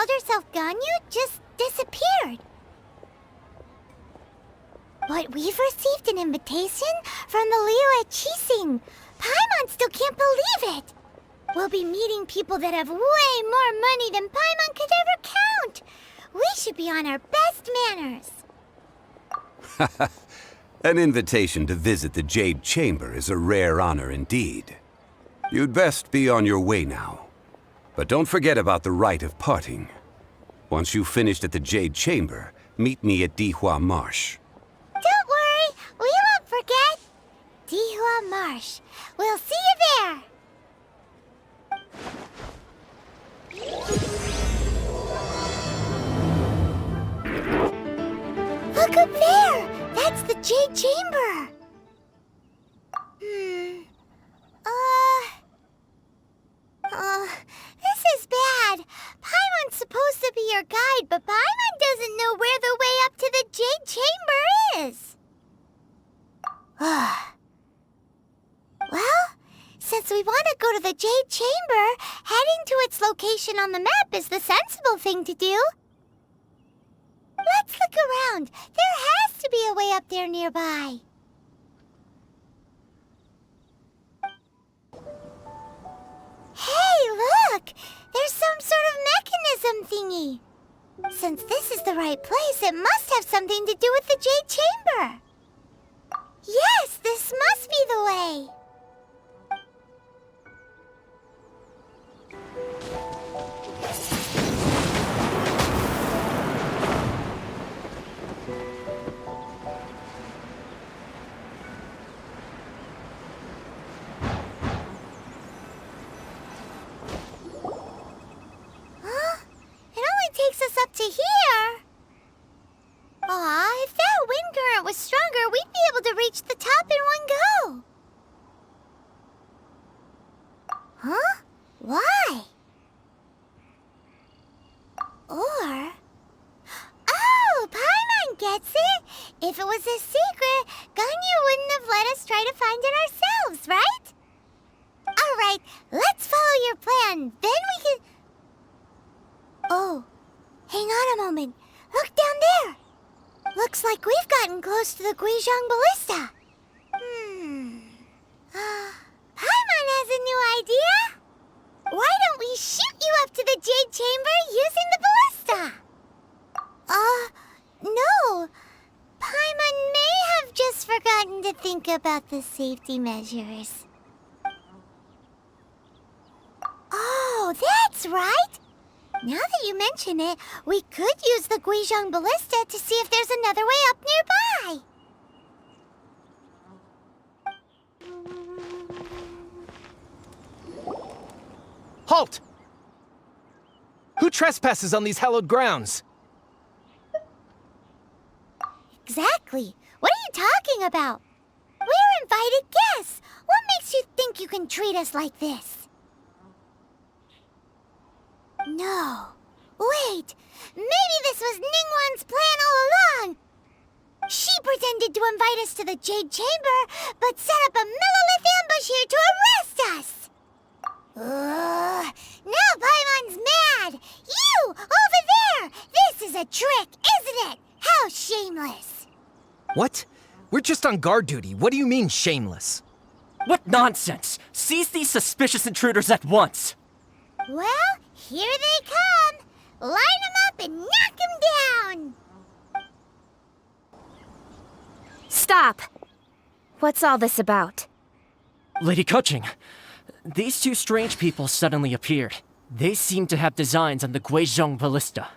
elder self Ganyu just disappeared. But we've received an invitation from the Liyue Qixing. Paimon still can't believe it. We'll be meeting people that have way more money than Paimon could ever count. We should be on our best manners. An invitation to visit the Jade Chamber is a rare honor indeed. You'd best be on your way now. But don't forget about the rite of parting. Once you've finished at the Jade Chamber, meet me at Dihua Marsh. Don't worry, we won't forget. Dihua Marsh. We'll see you there. Look up there! That's the Jade Chamber! This is bad. Paimon's supposed to be your guide, but Paimon doesn't know where the way up to the Jade Chamber is. Well, since we want to go to the Jade Chamber, heading to its location on the map is the sensible thing to do. Let's look around. There has to be a way up there nearby. Hey, look! There's some sort of mechanism thingy. Since this is the right place, it must have something to do with the Jade Chamber. Yes, this must be the way. Takes us up to here. Aw, if that wind current was stronger, we'd be able to reach the top in one go. Huh? Why? Or... Oh, Paimon gets it! If it was a secret, Ganyu wouldn't have let us try to find it ourselves, right? Alright, let's follow your plan. Then we can... Oh. Hang on a moment. Look down there. Looks like we've gotten close to the Guizhong Ballista. Paimon has a new idea. Why don't we shoot you up to the Jade Chamber using the ballista? No. Paimon may have just forgotten to think about the safety measures. Oh, that's right. Now that you mention it, we could use the Guizhong Ballista to see if there's another way up nearby. Halt! Who trespasses on these hallowed grounds? Exactly. What are you talking about? We're invited guests. What makes you think you can treat us like this? No. Wait! Maybe this was Ningguang's plan all along! She pretended to invite us to the Jade Chamber, but set up a millilith ambush here to arrest us! Now Paimon's mad! You! Over there! This is a trick, isn't it? How shameless! What? We're just on guard duty. What do you mean, shameless? What nonsense! Seize these suspicious intruders at once! Well, here they come! Line them up and knock them down! Stop! What's all this about? Lady Keqing, these two strange people suddenly appeared. They seem to have designs on the Guizhong Ballista.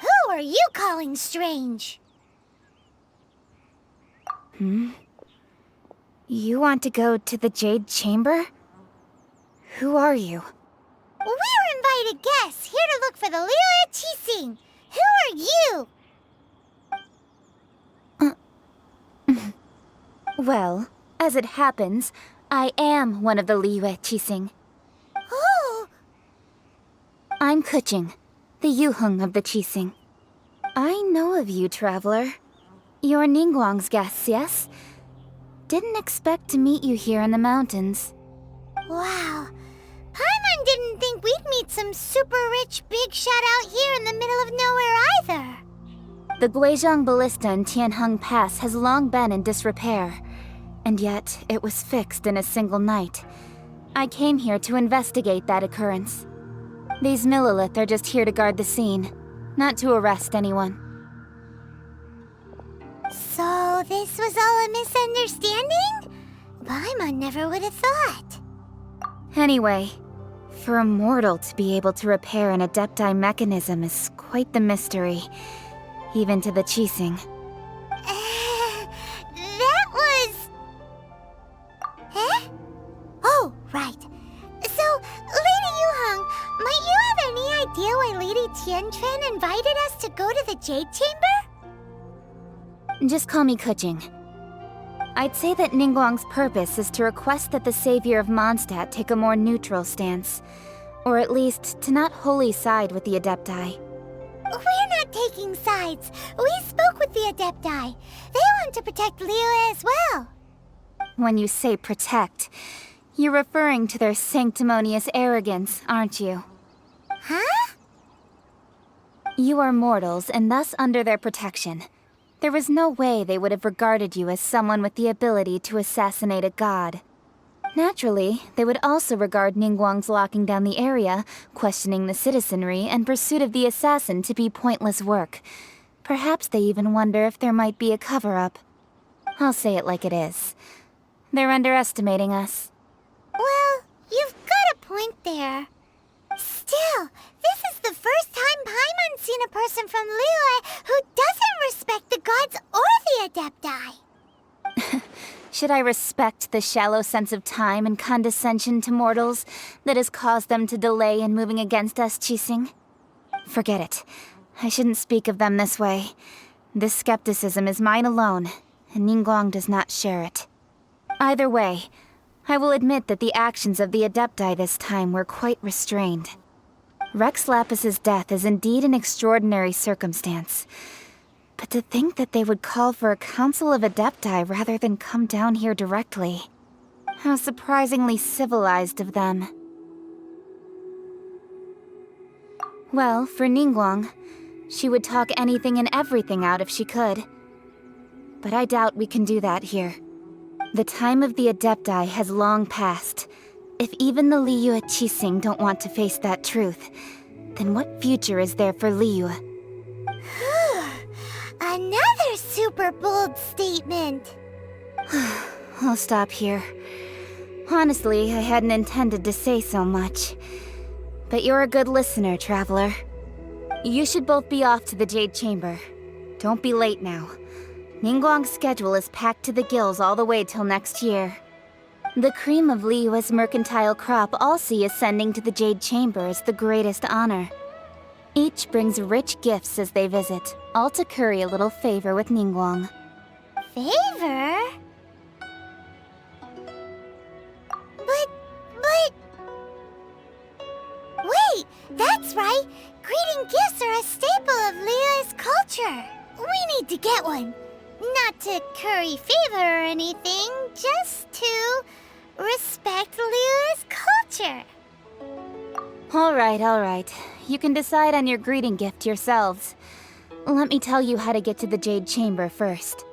Who are you calling strange? You want to go to the Jade Chamber? Who are you? We're invited guests, here to look for the Liyue Qixing. Who are you? Well, as it happens, I am one of the Liyue Qixing. Oh! I'm Keqing, the Yuheng of the Qixing. I know of you, traveler. You're Ningguang's guests, yes? Didn't expect to meet you here in the mountains. Wow. Paimon didn't think we'd need some super rich big shot out here in the middle of nowhere either. The Guizhong Ballista in Tianheng Pass has long been in disrepair, and yet it was fixed in a single night. I came here to investigate that occurrence. These Millilith are just here to guard the scene, not to arrest anyone. So this was all a misunderstanding? Paimon never would have thought. Anyway, for a mortal to be able to repair an Adepti mechanism is quite the mystery, even to the Qixing. That was... Eh? Oh, right. So, Lady Yuheng, might you have any idea why Lady Tianquan invited us to go to the Jade Chamber? Just call me Kuching. I'd say that Ningguang's purpose is to request that the savior of Mondstadt take a more neutral stance. Or at least, to not wholly side with the Adepti. We're not taking sides. We spoke with the Adepti. They want to protect Liyue as well. When you say protect, you're referring to their sanctimonious arrogance, aren't you? Huh? You are mortals, and thus under their protection. There was no way they would have regarded you as someone with the ability to assassinate a god. Naturally, they would also regard Ningguang's locking down the area, questioning the citizenry, and pursuit of the assassin to be pointless work. Perhaps they even wonder if there might be a cover-up. I'll say it like it is. They're underestimating us. Well, you've got a point there. Still, this is the first time Paimon's seen a person from Liyue who doesn't respect the gods or the Adepti. Should I respect the shallow sense of time and condescension to mortals that has caused them to delay in moving against us, Qixing? Forget it. I shouldn't speak of them this way. This skepticism is mine alone, and Ningguang does not share it. Either way, I will admit that the actions of the Adepti this time were quite restrained. Rex Lapis's death is indeed an extraordinary circumstance. But to think that they would call for a council of Adepti rather than come down here directly. How surprisingly civilized of them. Well, for Ningguang, she would talk anything and everything out if she could. But I doubt we can do that here. The time of the Adepti has long passed. If even the Liyue Qixing don't want to face that truth, then what future is there for Liyue? Another super bold statement. I'll stop here. Honestly, I hadn't intended to say so much. But you're a good listener, Traveler. You should both be off to the Jade Chamber. Don't be late now. Ningguang's schedule is packed to the gills all the way till next year. The cream of Liyue's mercantile crop all see ascending to the Jade Chamber as the greatest honor. Each brings rich gifts as they visit, all to curry a little favor with Ningguang. Favor? But... Wait, that's right! Greeting gifts are a staple of Liyue's culture. We need to get one. Not to curry favor or anything, just to respect Liyue's culture. All right. You can decide on your greeting gift yourselves. Let me tell you how to get to the Jade Chamber first.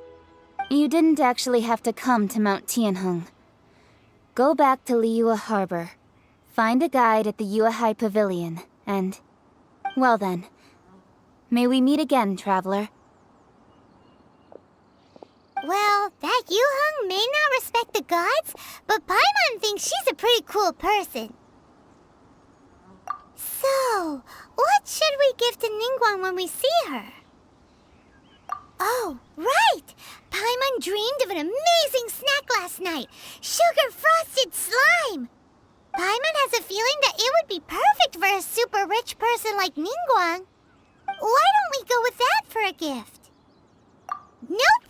You didn't actually have to come to Mount Tianheng. Go back to Liyue Harbor. Find a guide at the Yuehai Pavilion, and... well then. May we meet again, Traveler. Well, that Yuheng may not respect the gods, but Paimon thinks she's a pretty cool person. So, what should we give to Ningguang when we see her? Oh, right! Paimon dreamed of an amazing snack last night! Sugar-frosted slime! Paimon has a feeling that it would be perfect for a super rich person like Ningguang. Why don't we go with that for a gift? Nope!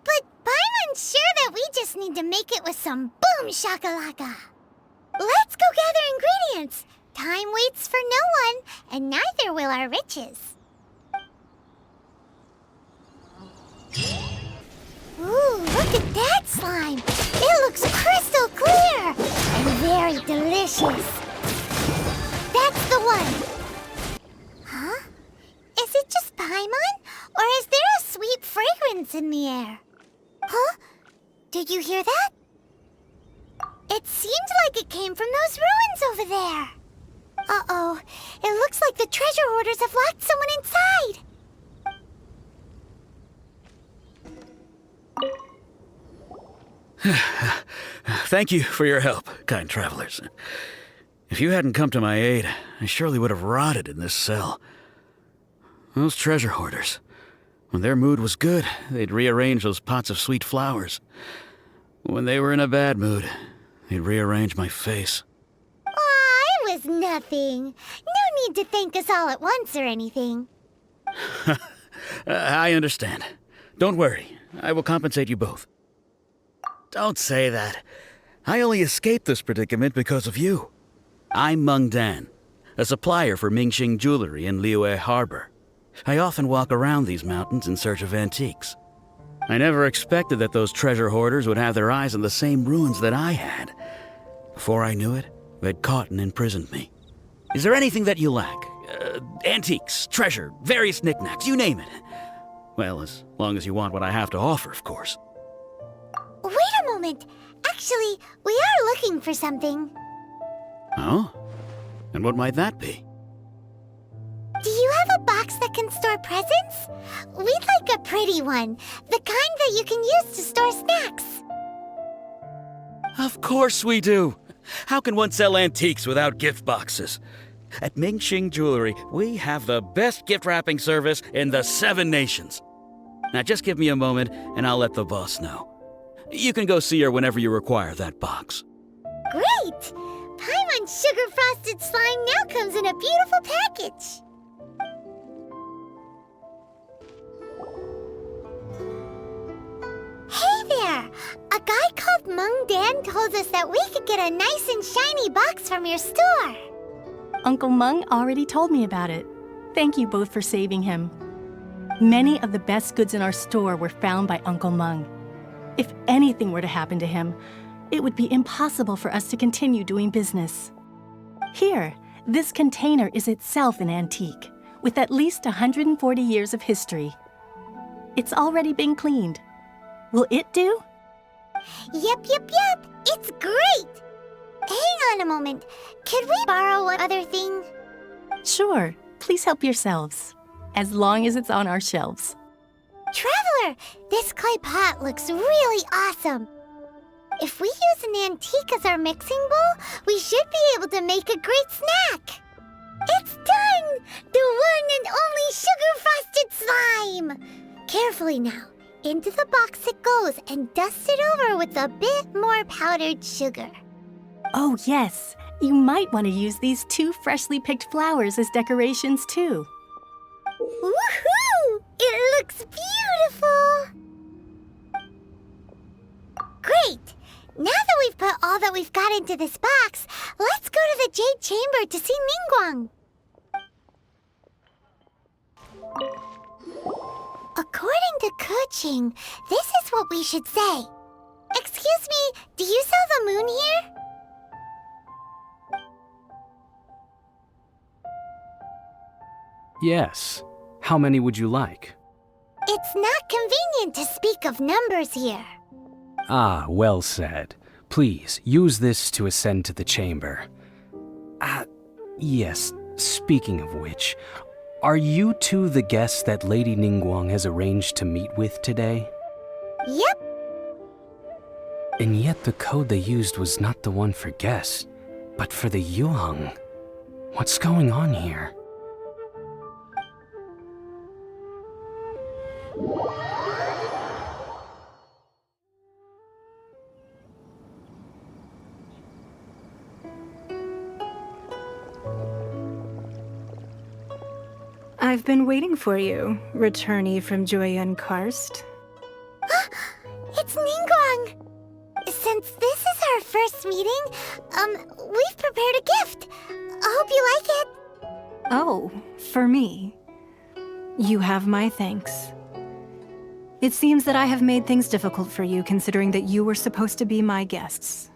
But Paimon's sure that we just need to make it with some boom shakalaka. Let's go gather ingredients. Time waits for no one, and neither will our riches. Ooh, look at that slime. It looks crystal clear and very delicious. That's the one! Huh? Is it just Paimon? Or is there a sweet fragrance in the air? Huh? Did you hear that? It seemed like it came from those ruins over there. Uh-oh. It looks like the treasure hoarders have locked someone inside. Thank you for your help, kind travelers. If you hadn't come to my aid, I surely would have rotted in this cell. Those treasure hoarders, when their mood was good, they'd rearrange those pots of sweet flowers. When they were in a bad mood, they'd rearrange my face. Aw, it was nothing. No need to thank us all at once or anything. I understand. Don't worry, I will compensate you both. Don't say that. I only escaped this predicament because of you. I'm Meng Dan, a supplier for Mingxing jewelry in Liyue Harbor. I often walk around these mountains in search of antiques. I never expected that those treasure hoarders would have their eyes on the same ruins that I had. Before I knew it, they'd caught and imprisoned me. Is there anything that you lack? Antiques, treasure, various knickknacks, you name it. Well, as long as you want what I have to offer, of course. Wait a moment. Actually, we are looking for something. Oh? And what might that be? Do you have a box that can store presents? We'd like a pretty one. The kind that you can use to store snacks. Of course we do. How can one sell antiques without gift boxes? At Mingxing Jewelry, we have the best gift wrapping service in the 7 nations. Now just give me a moment and I'll let the boss know. You can go see her whenever you require that box. Great! Paimon's sugar frosted slime now comes in a beautiful package. Hey there! A guy called Meng Dan told us that we could get a nice and shiny box from your store. Uncle Meng already told me about it. Thank you both for saving him. Many of the best goods in our store were found by Uncle Meng. If anything were to happen to him, it would be impossible for us to continue doing business. Here, this container is itself an antique, with at least 140 years of history. It's already been cleaned. Will it do? Yep. It's great! Hang on a moment. Could we borrow one other thing? Sure, please help yourselves, as long as it's on our shelves. Traveler, this clay pot looks really awesome. If we use an antique as our mixing bowl, we should be able to make a great snack. It's done! The one and only sugar-frosted slime! Carefully now. Into the box it goes and dust it over with a bit more powdered sugar. Oh yes, you might want to use these 2 freshly picked flowers as decorations too. Woohoo! It looks beautiful! Great! Now that we've put all that we've got into this box, let's go to the Jade Chamber to see Ningguang. According to Keqing, this is what we should say. Excuse me, do you sell the moon here? Yes. How many would you like? It's not convenient to speak of numbers here. Ah, well said. Please, use this to ascend to the chamber. Yes, speaking of which, are you two the guests that Lady Ningguang has arranged to meet with today? Yep. And yet the code they used was not the one for guests, but for the Yuheng. What's going on here? I've been waiting for you, returnee from Joyun Karst. It's Ningguang! Since this is our first meeting, we've prepared a gift. I hope you like it. Oh, for me. You have my thanks. It seems that I have made things difficult for you, considering that you were supposed to be my guests.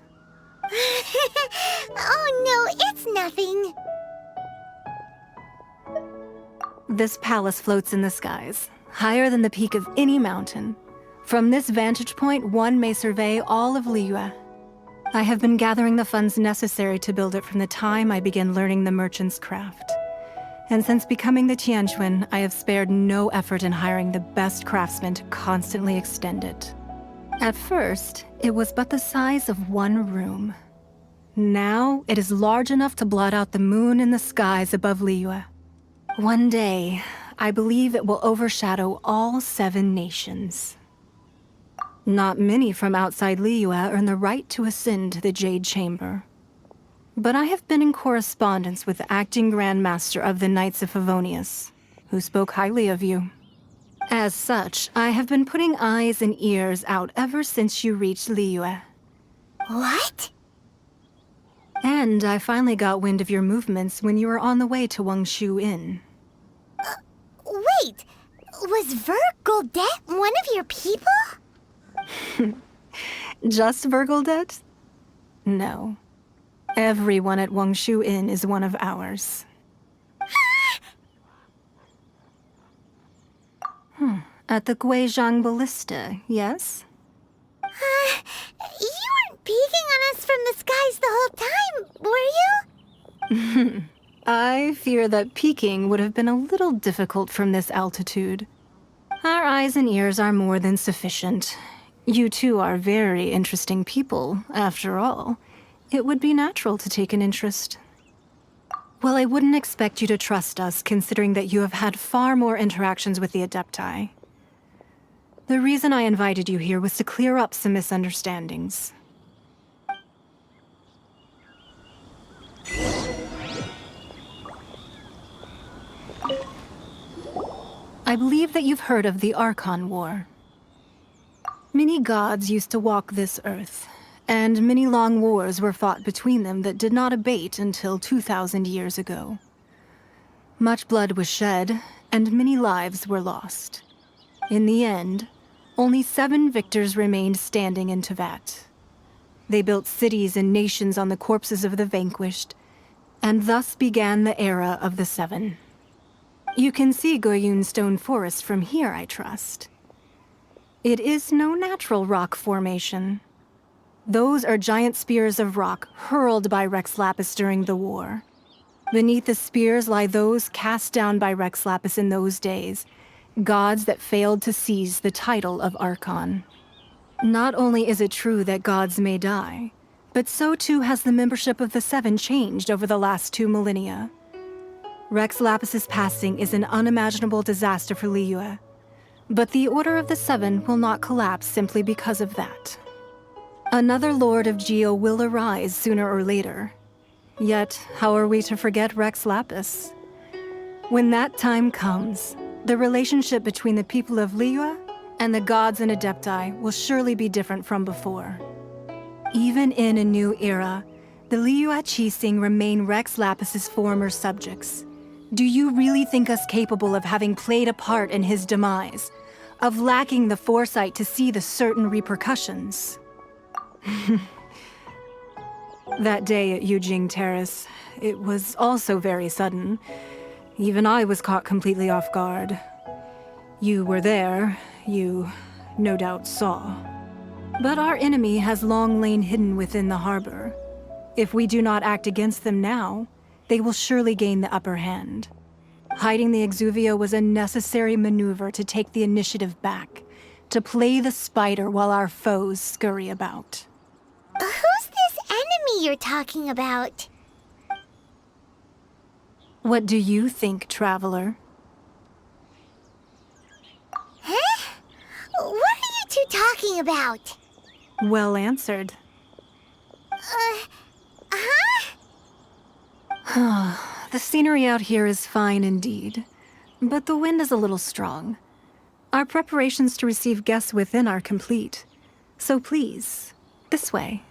Oh no, it's nothing. This palace floats in the skies, higher than the peak of any mountain. From this vantage point, one may survey all of Liyue. I have been gathering the funds necessary to build it from the time I began learning the merchant's craft. And since becoming the Tianquan, I have spared no effort in hiring the best craftsmen to constantly extend it. At first, it was but the size of one room. Now, it is large enough to blot out the moon in the skies above Liyue. One day, I believe it will overshadow all 7 nations. Not many from outside Liyue earn the right to ascend to the Jade Chamber. But I have been in correspondence with the acting Grand Master of the Knights of Favonius, who spoke highly of you. As such, I have been putting eyes and ears out ever since you reached Liyue. What? And I finally got wind of your movements when you were on the way to Wangshu Inn. Wait! Was Vergoldet one of your people? Just Vergoldet? No. Everyone at Wangshu Inn is one of ours. At the Guizhang Ballista, yes? You weren't peeking on us from the skies the whole time, were you? I fear that peeking would have been a little difficult from this altitude. Our eyes and ears are more than sufficient. You two are very interesting people, after all. It would be natural to take an interest. Well, I wouldn't expect you to trust us, considering that you have had far more interactions with the Adepti. The reason I invited you here was to clear up some misunderstandings. I believe that you've heard of the Archon War. Many gods used to walk this earth, and many long wars were fought between them that did not abate until 2,000 years ago. Much blood was shed, and many lives were lost. In the end, only 7 victors remained standing in Tevat. They built cities and nations on the corpses of the vanquished, and thus began the era of the 7. You can see Goyun Stone Forest from here, I trust. It is no natural rock formation. Those are giant spears of rock hurled by Rex Lapis during the war. Beneath the spears lie those cast down by Rex Lapis in those days, gods that failed to seize the title of Archon. Not only is it true that gods may die, but so too has the membership of the 7 changed over the last 2 millennia. Rex Lapis's passing is an unimaginable disaster for Liyue, but the Order of the 7 will not collapse simply because of that. Another Lord of Geo will arise sooner or later. Yet, how are we to forget Rex Lapis? When that time comes, the relationship between the people of Liyue and the gods and Adepti will surely be different from before. Even in a new era, the Liyue Qixing remain Rex Lapis's former subjects. Do you really think us capable of having played a part in his demise? Of lacking the foresight to see the certain repercussions? That day at Yujing Terrace, it was also very sudden. Even I was caught completely off guard. You were there, you no doubt saw. But our enemy has long lain hidden within the harbor. If we do not act against them now, they will surely gain the upper hand. Hiding the Exuvia was a necessary maneuver to take the initiative back, to play the spider while our foes scurry about. Who's this enemy you're talking about? What do you think, traveler? Huh? What are you two talking about? Well answered. The scenery out here is fine indeed, but the wind is a little strong. Our preparations to receive guests within are complete, so please, this way.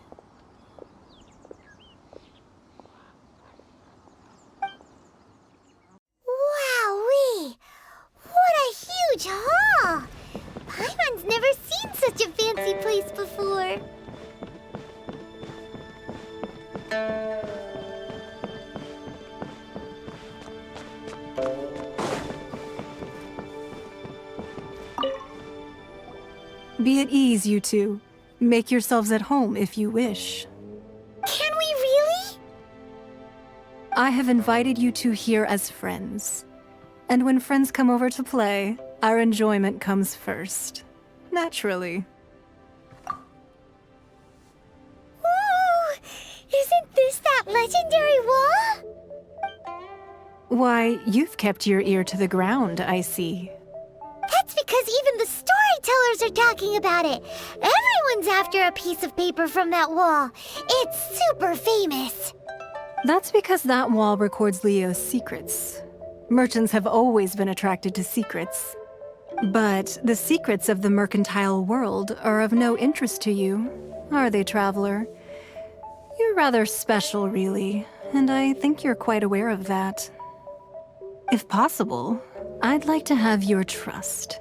Wowee! What a huge hall! Paimon's never seen such a fancy place before. Be at ease, you two. Make yourselves at home if you wish. Can we really? I have invited you two here as friends. And when friends come over to play, our enjoyment comes first. Naturally. Ooh! Isn't this that legendary wall? Why, you've kept your ear to the ground, I see. That's because even the storytellers are talking about it. Everyone's after a piece of paper from that wall. It's super famous. That's because that wall records Leo's secrets. Merchants have always been attracted to secrets. But the secrets of the mercantile world are of no interest to you, are they, traveler? You're rather special, really, and I think you're quite aware of that. If possible, I'd like to have your trust.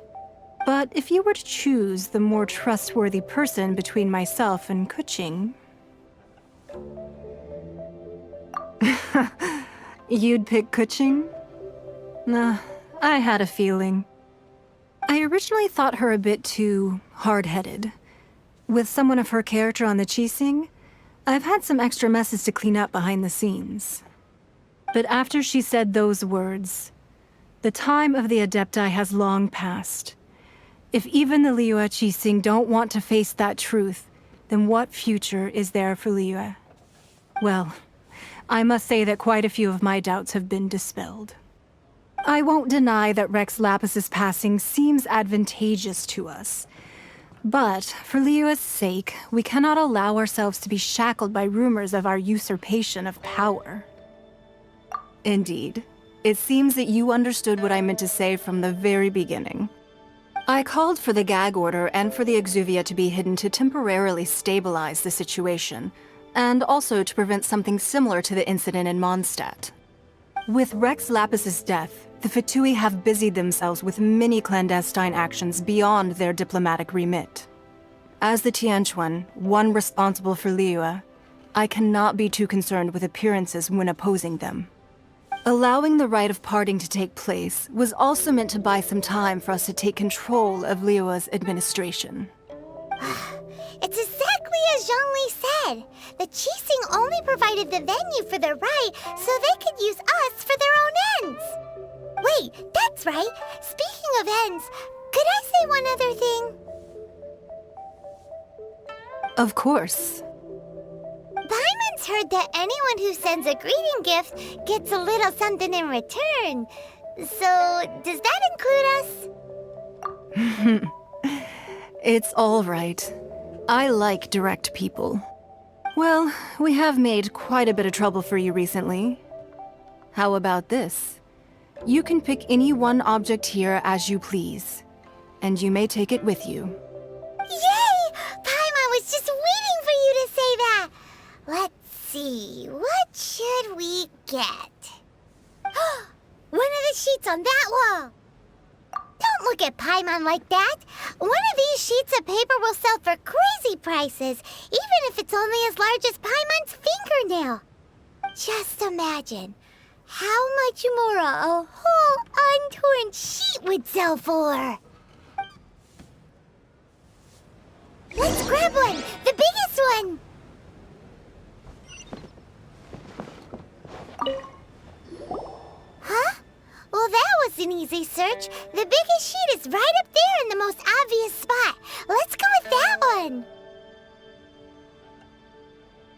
But if you were to choose the more trustworthy person between myself and Kuching... You'd pick Kuching? Nah, I had a feeling. I originally thought her a bit too hard-headed. With someone of her character on the Qixing, I've had some extra messes to clean up behind the scenes. But after she said those words, the time of the Adepti has long passed. If even the Liyue Qixing don't want to face that truth, then what future is there for Liyue? Well, I must say that quite a few of my doubts have been dispelled. I won't deny that Rex Lapis's passing seems advantageous to us. But for Liyue's sake, we cannot allow ourselves to be shackled by rumors of our usurpation of power. Indeed, it seems that you understood what I meant to say from the very beginning. I called for the gag order and for the Exuvia to be hidden to temporarily stabilize the situation, and also to prevent something similar to the incident in Mondstadt. With Rex Lapis's death, the Fatui have busied themselves with many clandestine actions beyond their diplomatic remit. As the Tianquan, one responsible for Liyue, I cannot be too concerned with appearances when opposing them. Allowing the rite of parting to take place was also meant to buy some time for us to take control of Liyue's administration. It's exactly as Zhongli said. The Qixing only provided the venue for the rite so they could use us for their own ends. Wait, that's right. Speaking of ends, could I say one other thing? Of course. Paimon's heard that anyone who sends a greeting gift gets a little something in return. So, does that include us? It's all right. I like direct people. Well, we have made quite a bit of trouble for you recently. How about this? You can pick any one object here as you please, and you may take it with you. Yay! Paimon was just waiting for you to say that! Let's see, what should we get? One of the sheets on that wall! Don't look at Paimon like that! One of these sheets of paper will sell for crazy prices, even if it's only as large as Paimon's fingernail. Just imagine how much more a whole untorn sheet would sell for. Let's grab one! The biggest one! Huh? Well, that was an easy search. The biggest sheet is right up there in the most obvious spot. Let's go with that one.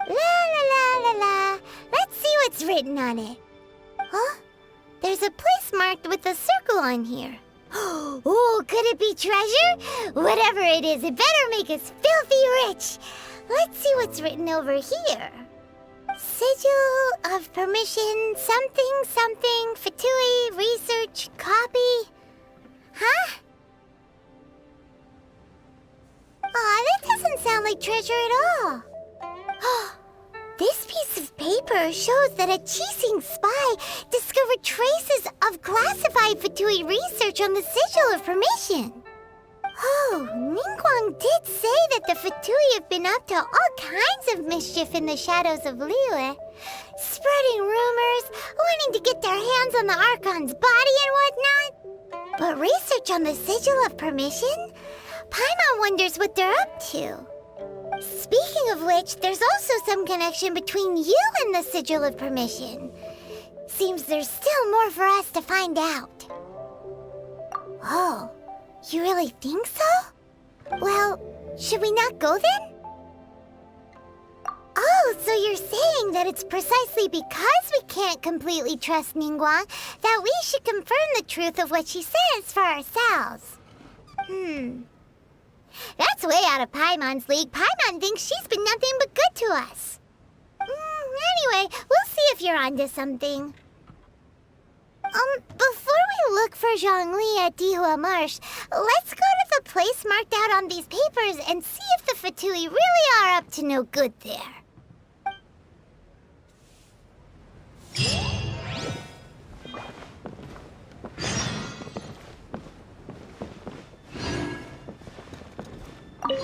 La la la la la. Let's see what's written on it. Huh? There's a place marked with a circle on here. Oh, could it be treasure? Whatever it is, it better make us filthy rich. Let's see what's written over here. Sigil of permission, something, something, Fatui, research, copy. Huh? Aw, that doesn't sound like treasure at all. This piece of paper shows that a Qixing spy discovered traces of classified Fatui research on the Sigil of Permission. Oh, Ningguang did say that the Fatui have been up to all kinds of mischief in the shadows of Liyue, spreading rumors, wanting to get their hands on the Archon's body and whatnot. But research on the Sigil of Permission? Paimon wonders what they're up to. Speaking of which, there's also some connection between you and the Sigil of Permission. Seems there's still more for us to find out. Oh, you really think so? Well, should we not go then? Oh, so you're saying that it's precisely because we can't completely trust Ningguang that we should confirm the truth of what she says for ourselves. That's way out of Paimon's league. Paimon thinks she's been nothing but good to us. Anyway, we'll see if you're onto something. Before we look for Zhongli at Dihua Marsh, let's go to the place marked out on these papers and see if the Fatui really are up to no good there.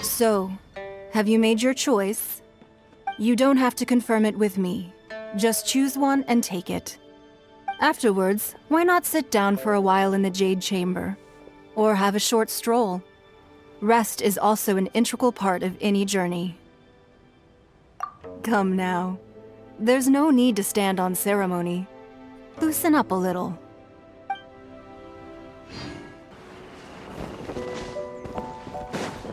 So, have you made your choice? You don't have to confirm it with me. Just choose one and take it. Afterwards, why not sit down for a while in the Jade Chamber? Or have a short stroll? Rest is also an integral part of any journey. Come now. There's no need to stand on ceremony. Loosen up a little.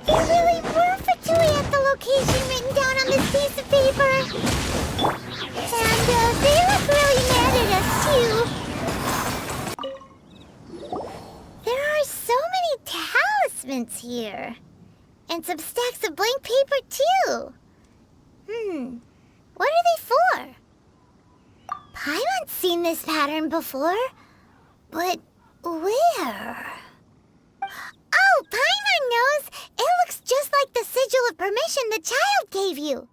There really were Fatui at the location written down on this piece of paper. And they look really mad at us, too. There are so many talismans here. And some stacks of blank paper, too. What are they for? Paimon's seen this pattern before. But where? Oh, Paimon knows! It looks just like the Sigil of Permission the Childe gave you.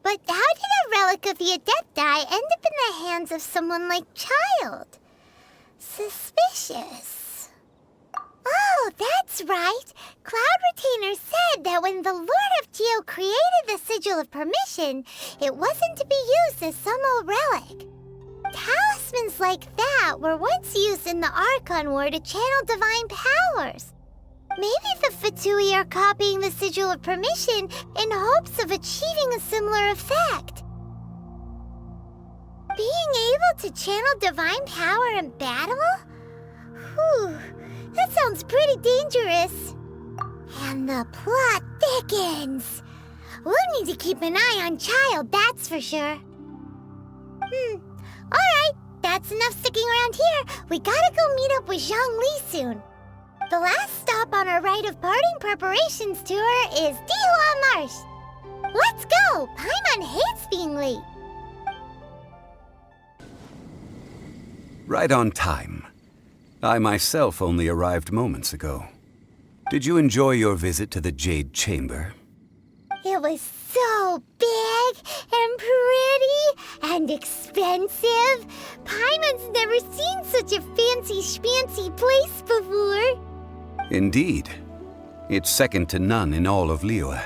But how did a relic of the Adepti end up in the hands of someone like Childe? Suspicious. Oh, that's right. Cloud Retainer said that when the Lord of Geo created the Sigil of Permission, it wasn't to be used as some old relic. Talismans like that were once used in the Archon War to channel divine powers. Maybe the Fatui are copying the Sigil of Permission in hopes of achieving a similar effect. Being able to channel divine power in battle? Whew, that sounds pretty dangerous. And the plot thickens. We'll need to keep an eye on Childe, that's for sure. Alright, that's enough sticking around here. We gotta go meet up with Zhongli soon. The last stop on our rite of parting preparations tour is Dihua Marsh. Let's go! Paimon hates being late. Right on time. I myself only arrived moments ago. Did you enjoy your visit to the Jade Chamber? It was so big and pretty and expensive. Paimon's never seen such a fancy schmancy place before. Indeed. It's second to none in all of Liyue.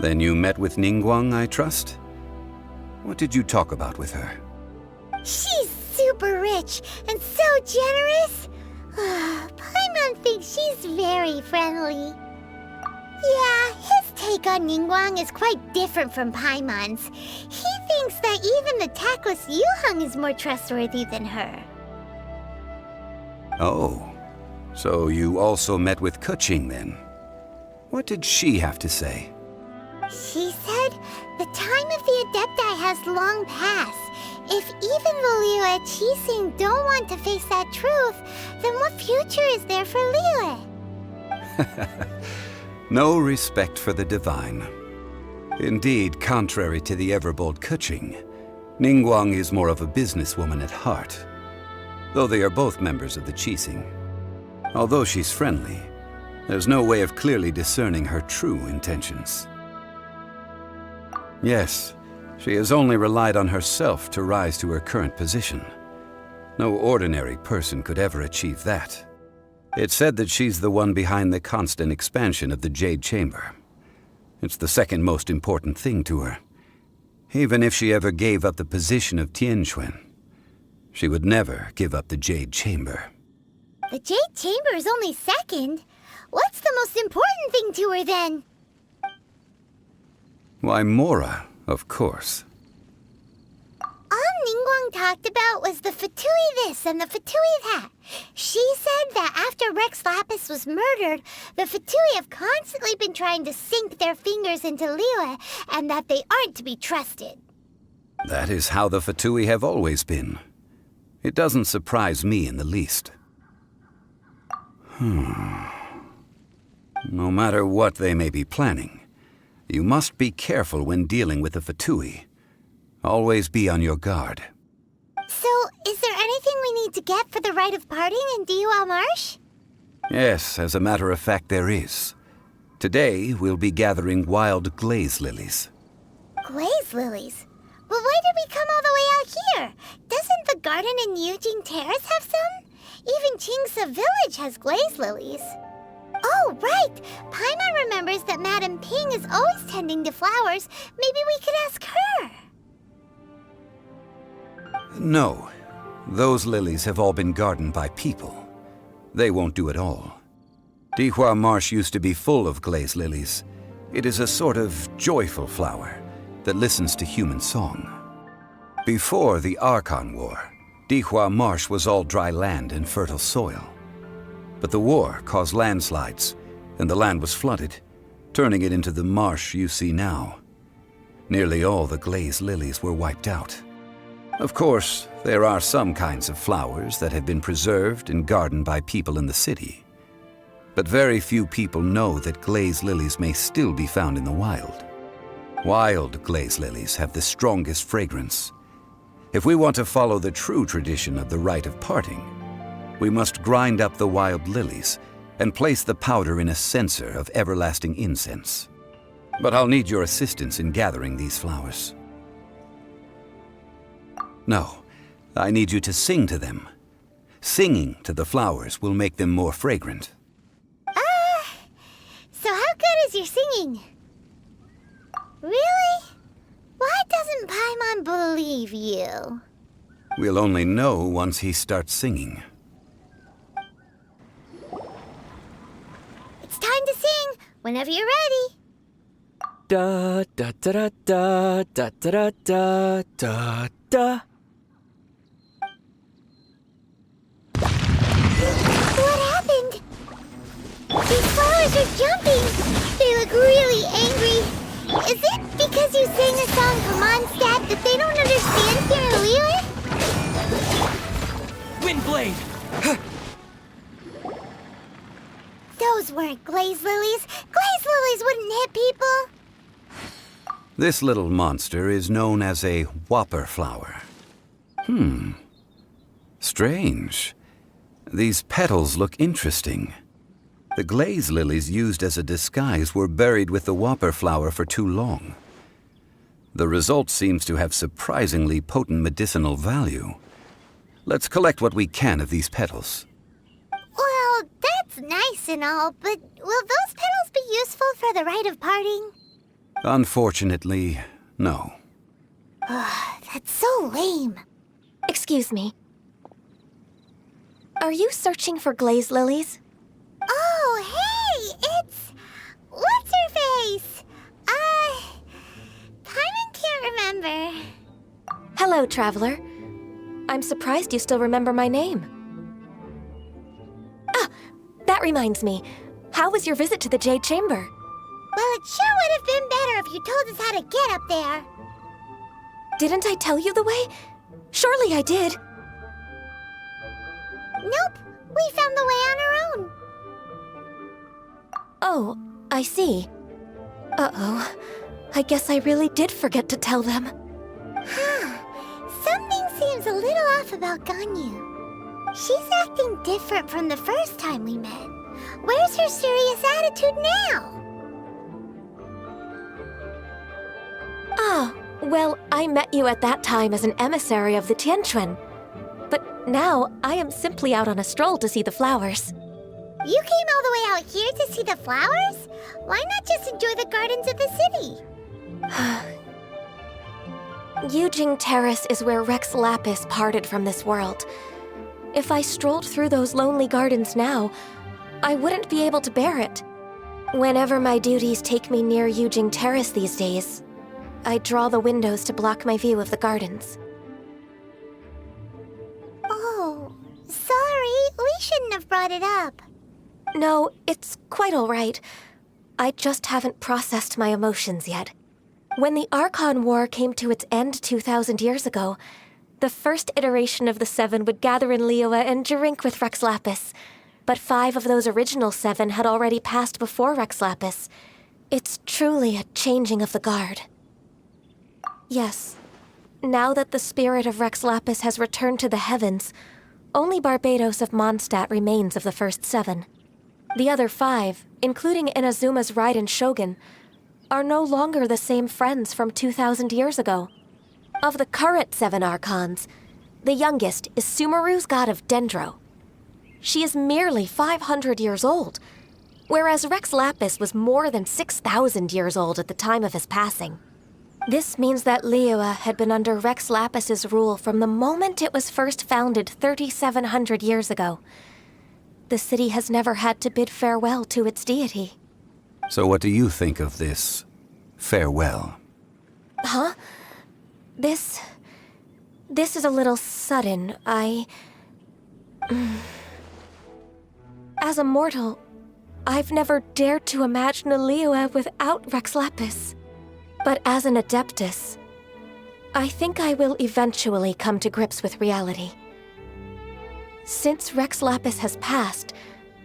Then you met with Ningguang, I trust? What did you talk about with her? She's super rich and so generous. Paimon thinks she's very friendly. Yeah, his take on Ningguang is quite different from Paimon's. He thinks that even the tactless Yuheng is more trustworthy than her. Oh, so you also met with Keqing then? What did she have to say? She said the time of the Adepti has long passed. If even the Liyue Qixing don't want to face that truth, then what future is there for Liyue? No respect for the divine. Indeed, contrary to the ever-bold Keqing, Ningguang is more of a businesswoman at heart, though they are both members of the Qixing. Although she's friendly, there's no way of clearly discerning her true intentions. Yes, she has only relied on herself to rise to her current position. No ordinary person could ever achieve that. It's said that she's the one behind the constant expansion of the Jade Chamber. It's the second most important thing to her. Even if she ever gave up the position of Tianquan, she would never give up the Jade Chamber. The Jade Chamber is only second. What's the most important thing to her then? Why, Mora, of course. All Ningguang talked about was the Fatui this and the Fatui that. She said that after Rex Lapis was murdered, the Fatui have constantly been trying to sink their fingers into Liyue, and that they aren't to be trusted. That is how the Fatui have always been. It doesn't surprise me in the least. No matter what they may be planning, you must be careful when dealing with the Fatui. Always be on your guard. So, is there anything we need to get for the rite of parting in Dihua Marsh? Yes, as a matter of fact, there is. Today, we'll be gathering wild glaze lilies. Glaze lilies? But why did we come all the way out here? Doesn't the garden in Yujing Terrace have some? Even Qingse Village has glaze lilies. Oh, right! Paimon remembers that Madame Ping is always tending to flowers. Maybe we could ask her. No. Those lilies have all been gardened by people. They won't do it all. Dihua Marsh used to be full of glaze lilies. It is a sort of joyful flower that listens to human song. Before the Archon War, Dihua Marsh was all dry land and fertile soil. But the war caused landslides, and the land was flooded, turning it into the marsh you see now. Nearly all the glaze lilies were wiped out. Of course, there are some kinds of flowers that have been preserved and gardened by people in the city. But very few people know that glaze lilies may still be found in the wild. Wild glaze lilies have the strongest fragrance. If we want to follow the true tradition of the rite of parting, we must grind up the wild lilies and place the powder in a censer of everlasting incense. But I'll need your assistance in gathering these flowers. No, I need you to sing to them. Singing to the flowers will make them more fragrant. So how good is your singing? Really? Why doesn't Paimon believe you? We'll only know once he starts singing. It's time to sing, whenever you're ready. Da da da da da da da da da. What happened? These flowers are jumping. They look really angry. Is it because you sang a song from Mondstadt that they don't understand here in Liyue? Windblade! Those weren't glaze lilies. Glaze lilies wouldn't hit people. This little monster is known as a whopper flower. Strange. These petals look interesting. The glaze lilies used as a disguise were buried with the whopper flower for too long. The result seems to have surprisingly potent medicinal value. Let's collect what we can of these petals. Well, that's nice and all, but will those petals be useful for the rite of parting? Unfortunately, no. That's so lame. Excuse me. Are you searching for glaze lilies? Oh, hey, it's... What's her face? Paimon can't remember. Hello, traveler. I'm surprised you still remember my name. Ah, that reminds me. How was your visit to the Jade Chamber? Well, it sure would have been better if you told us how to get up there. Didn't I tell you the way? Surely I did. Nope, we found the way on our own. Oh, I see. Uh-oh. I guess I really did forget to tell them. Something seems a little off about Ganyu. She's acting different from the first time we met. Where's her serious attitude now? Ah, well, I met you at that time as an emissary of the Tianquan. But now, I am simply out on a stroll to see the flowers. You came all the way out here to see the flowers? Why not just enjoy the gardens of the city? Yujing Terrace is where Rex Lapis parted from this world. If I strolled through those lonely gardens now, I wouldn't be able to bear it. Whenever my duties take me near Yujing Terrace these days, I draw the windows to block my view of the gardens. Oh, sorry. We shouldn't have brought it up. No, it's quite all right. I just haven't processed my emotions yet. When the Archon War came to its end 2,000 years ago, the first iteration of the Seven would gather in Liyue and drink with Rex Lapis. But 5 of those original 7 had already passed before Rex Lapis. It's truly a changing of the guard. Yes, now that the spirit of Rex Lapis has returned to the heavens, only Barbados of Mondstadt remains of the first 7. The other 5, including Inazuma's Raiden Shogun, are no longer the same friends from 2,000 years ago. Of the current 7 Archons, the youngest is Sumeru's god of Dendro. She is merely 500 years old, whereas Rex Lapis was more than 6,000 years old at the time of his passing. This means that Liyue had been under Rex Lapis's rule from the moment it was first founded 3,700 years ago. The city has never had to bid farewell to its deity. So what do you think of this farewell? Huh? This is a little sudden. As a mortal, I've never dared to imagine a Liyue without Rex Lapis. But as an Adeptus, I think I will eventually come to grips with reality. Since Rex Lapis has passed,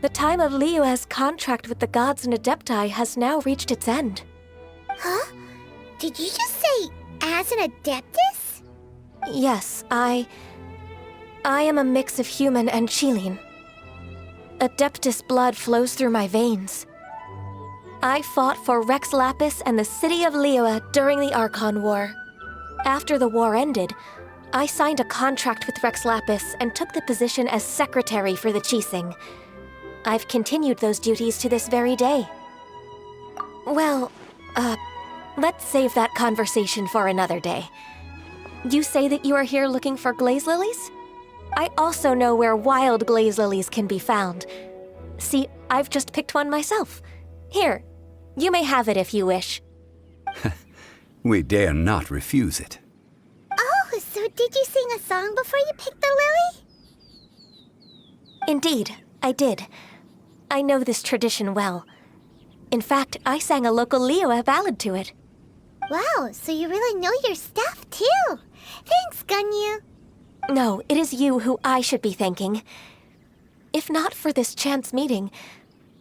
the time of Liyue's contract with the gods and Adepti has now reached its end. Huh? Did you just say, as an Adeptus? Yes, I am a mix of human and Chilean. Adeptus blood flows through my veins. I fought for Rex Lapis and the city of Liyue during the Archon War. After the war ended, I signed a contract with Rex Lapis and took the position as secretary for the Qixing. I've continued those duties to this very day. Well, let's save that conversation for another day. You say that you are here looking for glaze lilies? I also know where wild glaze lilies can be found. See, I've just picked one myself. Here, you may have it if you wish. We dare not refuse it. Oh, so did you sing a song before you picked the lily? Indeed, I did. I know this tradition well. In fact, I sang a local Liyue ballad to it. Wow, so you really know your stuff, too. Thanks, Gunyu. No, it is you who I should be thanking. If not for this chance meeting,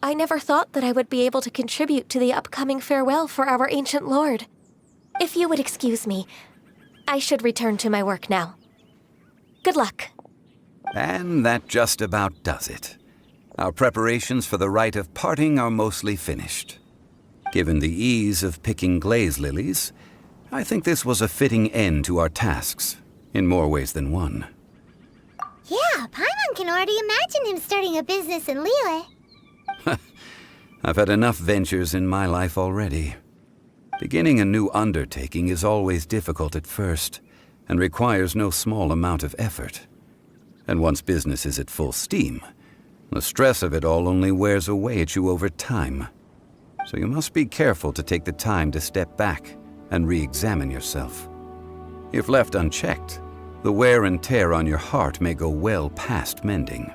I never thought that I would be able to contribute to the upcoming farewell for our ancient lord. If you would excuse me, I should return to my work now. Good luck. And that just about does it. Our preparations for the rite of parting are mostly finished. Given the ease of picking glaze lilies, I think this was a fitting end to our tasks, in more ways than one. Yeah, Paimon can already imagine him starting a business in Liyue. I've had enough ventures in my life already. Beginning a new undertaking is always difficult at first, and requires no small amount of effort. And once business is at full steam, the stress of it all only wears away at you over time. So you must be careful to take the time to step back and re-examine yourself. If left unchecked, the wear and tear on your heart may go well past mending.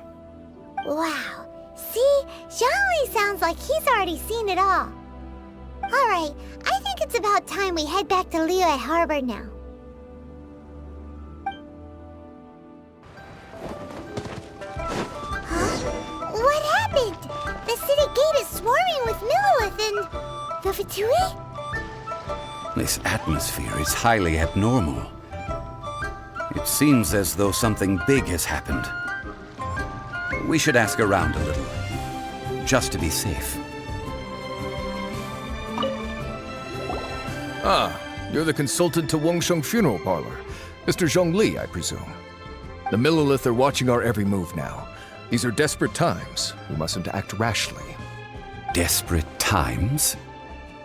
Wow. See? Zhongli sounds like he's already seen it all. Alright, I think it's about time we head back to Liyue Harbor now. Huh? What happened? The city gate is swarming with Millilith and... the Fatui? This atmosphere is highly abnormal. It seems as though something big has happened. We should ask around a little, just to be safe. Ah, you're the consultant to Wangsheng Funeral Parlor. Mr. Zhongli, I presume. The Millilith are watching our every move now. These are desperate times. We mustn't act rashly. Desperate times?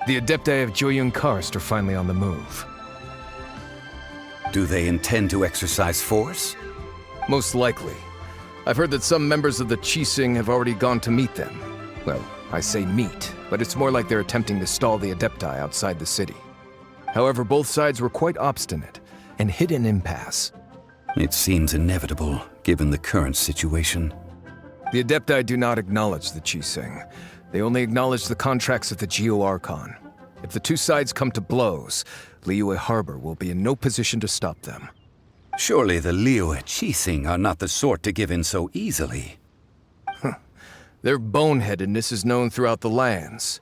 The Adepti of Joyun Karst are finally on the move. Do they intend to exercise force? Most likely. I've heard that some members of the Chising have already gone to meet them. Well, I say meet, but it's more like they're attempting to stall the Adepti outside the city. However, both sides were quite obstinate and hit an impasse. It seems inevitable, given the current situation. The Adepti do not acknowledge the Chising. They only acknowledge the contracts of the Geo-Archon. If the two sides come to blows, Liyue Harbor will be in no position to stop them. Surely the Liyue Chising are not the sort to give in so easily. Their boneheadedness is known throughout the lands.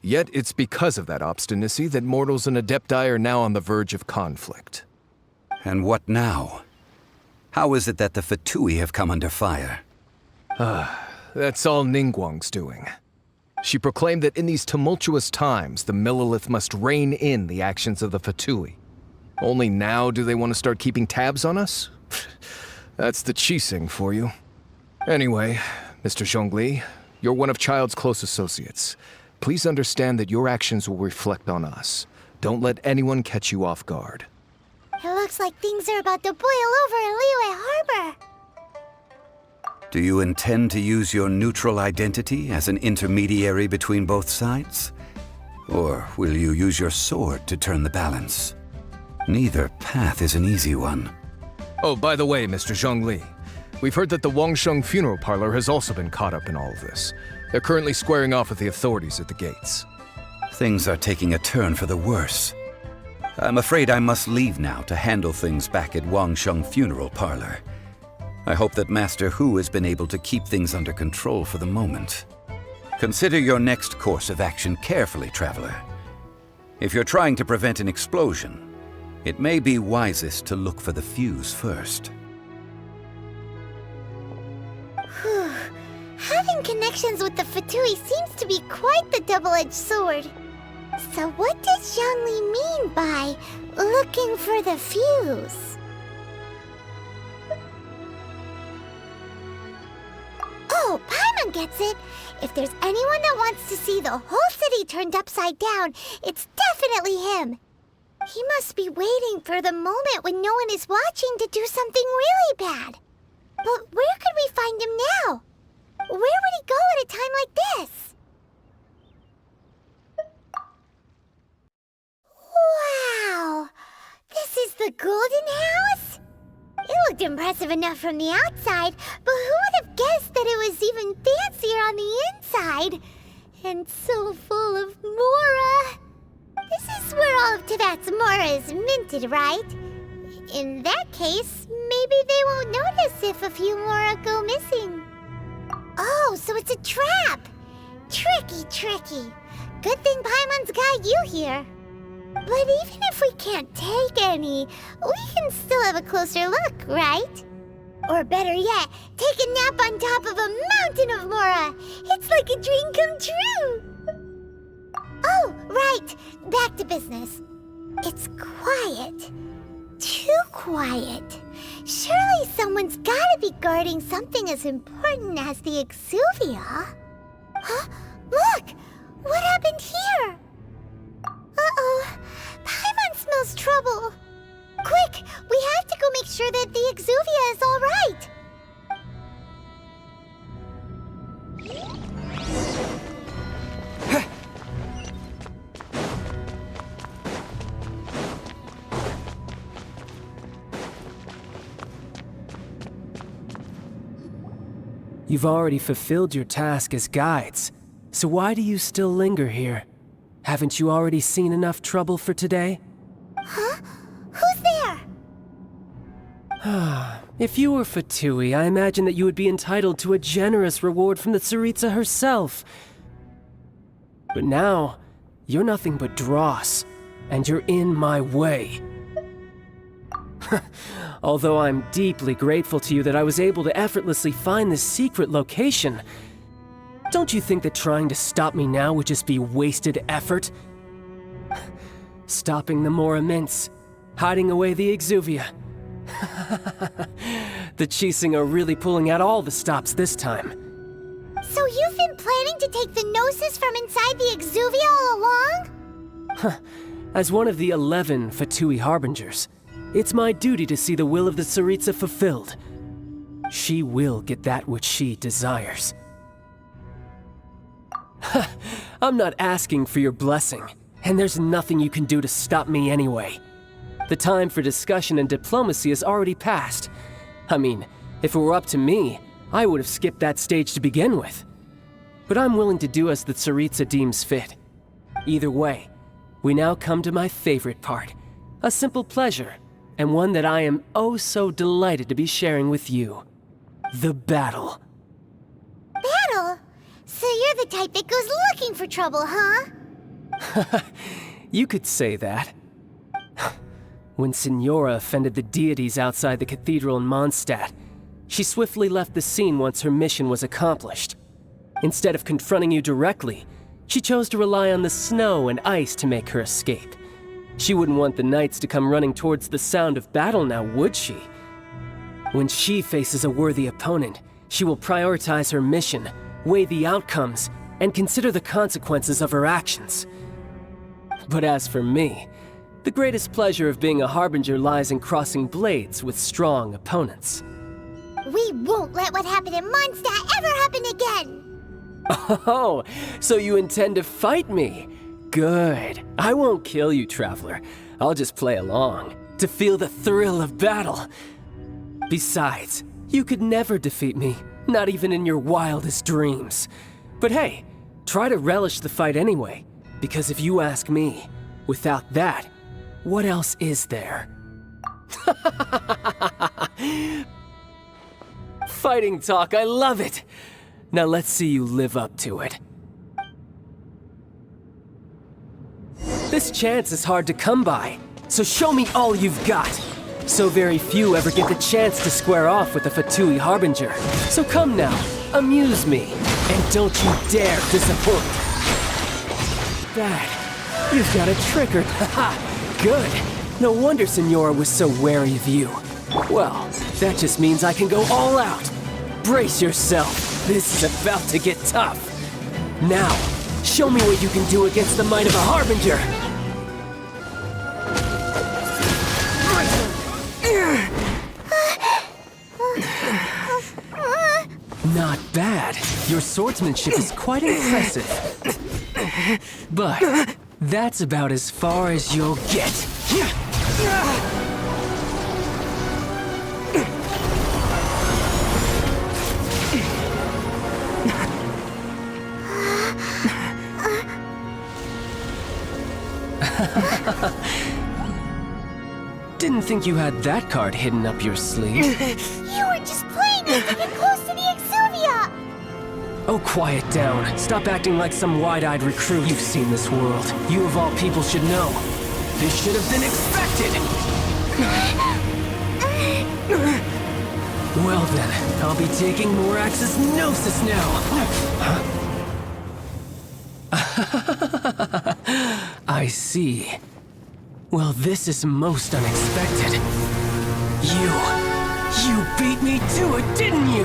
Yet it's because of that obstinacy that mortals and Adepti are now on the verge of conflict. And what now? How is it that the Fatui have come under fire? That's all Ningguang's doing. She proclaimed that in these tumultuous times, the Millelith must rein in the actions of the Fatui. Only now do they want to start keeping tabs on us? That's the Chising for you. Anyway, Mr. Zhongli, you're one of Childe's close associates. Please understand that your actions will reflect on us. Don't let anyone catch you off guard. It looks like things are about to boil over in Liyue Harbor. Do you intend to use your neutral identity as an intermediary between both sides? Or will you use your sword to turn the balance? Neither path is an easy one. Oh, by the way, Mr. Zhongli, we've heard that the Wangsheng funeral parlor has also been caught up in all of this. They're currently squaring off with the authorities at the gates. Things are taking a turn for the worse. I'm afraid I must leave now to handle things back at Wangsheng funeral parlor. I hope that Master Hu has been able to keep things under control for the moment. Consider your next course of action carefully, traveler. If you're trying to prevent an explosion, it may be wisest to look for the fuse first. Having connections with the Fatui seems to be quite the double-edged sword. So what does Zhongli mean by looking for the fuse? Oh, Paimon gets it! If there's anyone that wants to see the whole city turned upside down, it's definitely him! He must be waiting for the moment when no one is watching to do something really bad. But where could we find him now? Where would he go at a time like this? Wow! This is the Golden House? It looked impressive enough from the outside, but who would have guessed that it was even fancier on the inside? And so full of Mora. This is where all of Teyvat's Mora is minted, right? In that case, maybe they won't notice if a few Mora go missing. Oh, so it's a trap! Tricky, tricky. Good thing Paimon's got you here. But even if we can't take any, we can still have a closer look, right? Or better yet, take a nap on top of a mountain of Mora. It's like a dream come true. Oh, right. Back to business. It's quiet. Too quiet. Surely someone's gotta be guarding something as important as the Exuvia. Huh? Look! What happened here? Uh-oh. Paimon smells trouble. Quick! We have to go make sure that the Exuvia is all right. You've already fulfilled your task as guides, so why do you still linger here? Haven't you already seen enough trouble for today? Huh? Who's there? If you were Fatui, I imagine that you would be entitled to a generous reward from the Tsaritsa herself. But now, you're nothing but dross, and you're in my way. Although I'm deeply grateful to you that I was able to effortlessly find this secret location, don't you think that trying to stop me now would just be wasted effort? Stopping the Mora Mints, hiding away the Exuvia. The Chising are really pulling out all the stops this time. So you've been planning to take the Gnosis from inside the Exuvia all along? As one of the 11 Fatui Harbingers, it's my duty to see the will of the Tsaritsa fulfilled. she will get that which she desires. I'm not asking for your blessing, and there's nothing you can do to stop me anyway. The time for discussion and diplomacy has already passed. I mean, if it were up to me, I would have skipped that stage to begin with. But I'm willing to do as the Tsaritsa deems fit. Either way, we now come to my favorite part. A simple pleasure, and one that I am oh so delighted to be sharing with you. The battle. Battle? So you're the type that goes looking for trouble, huh? You could say that. When Signora offended the deities outside the cathedral in Mondstadt, she swiftly left the scene once her mission was accomplished. Instead of confronting you directly, she chose to rely on the snow and ice to make her escape. She wouldn't want the knights to come running towards the sound of battle now, would she? When she faces a worthy opponent, she will prioritize her mission, weigh the outcomes, and consider the consequences of her actions. But as for me, the greatest pleasure of being a harbinger lies in crossing blades with strong opponents. We won't let what happened in Mondstadt ever happen again! Oh, so you intend to fight me? Good. I won't kill you, Traveler. I'll just play along, to feel the thrill of battle. Besides, you could never defeat me, not even in your wildest dreams. But hey, try to relish the fight anyway, because if you ask me, without that, what else is there? Fighting talk, I love it! Now let's see you live up to it. This chance is hard to come by, so show me all you've got. So very few ever get the chance to square off with a Fatui Harbinger. So come now, amuse me, and don't you dare disappoint. Bad. You've got a trigger. Haha, good. No wonder Signora was so wary of you. Well, that just means I can go all out. Brace yourself. This is about to get tough. Now, show me what you can do against the might of a Harbinger. Not bad. Your swordsmanship is quite impressive. But that's about as far as you'll get. Didn't think you had that card hidden up your sleeve. You were just playing us to get close to the Exuvia! Oh, quiet down. Stop acting like some wide-eyed recruit. You've seen this world. You of all people should know. This should have been expected! Well then, I'll be taking Morax's Gnosis now! I see. Well, this is most unexpected. You beat me to it, didn't you?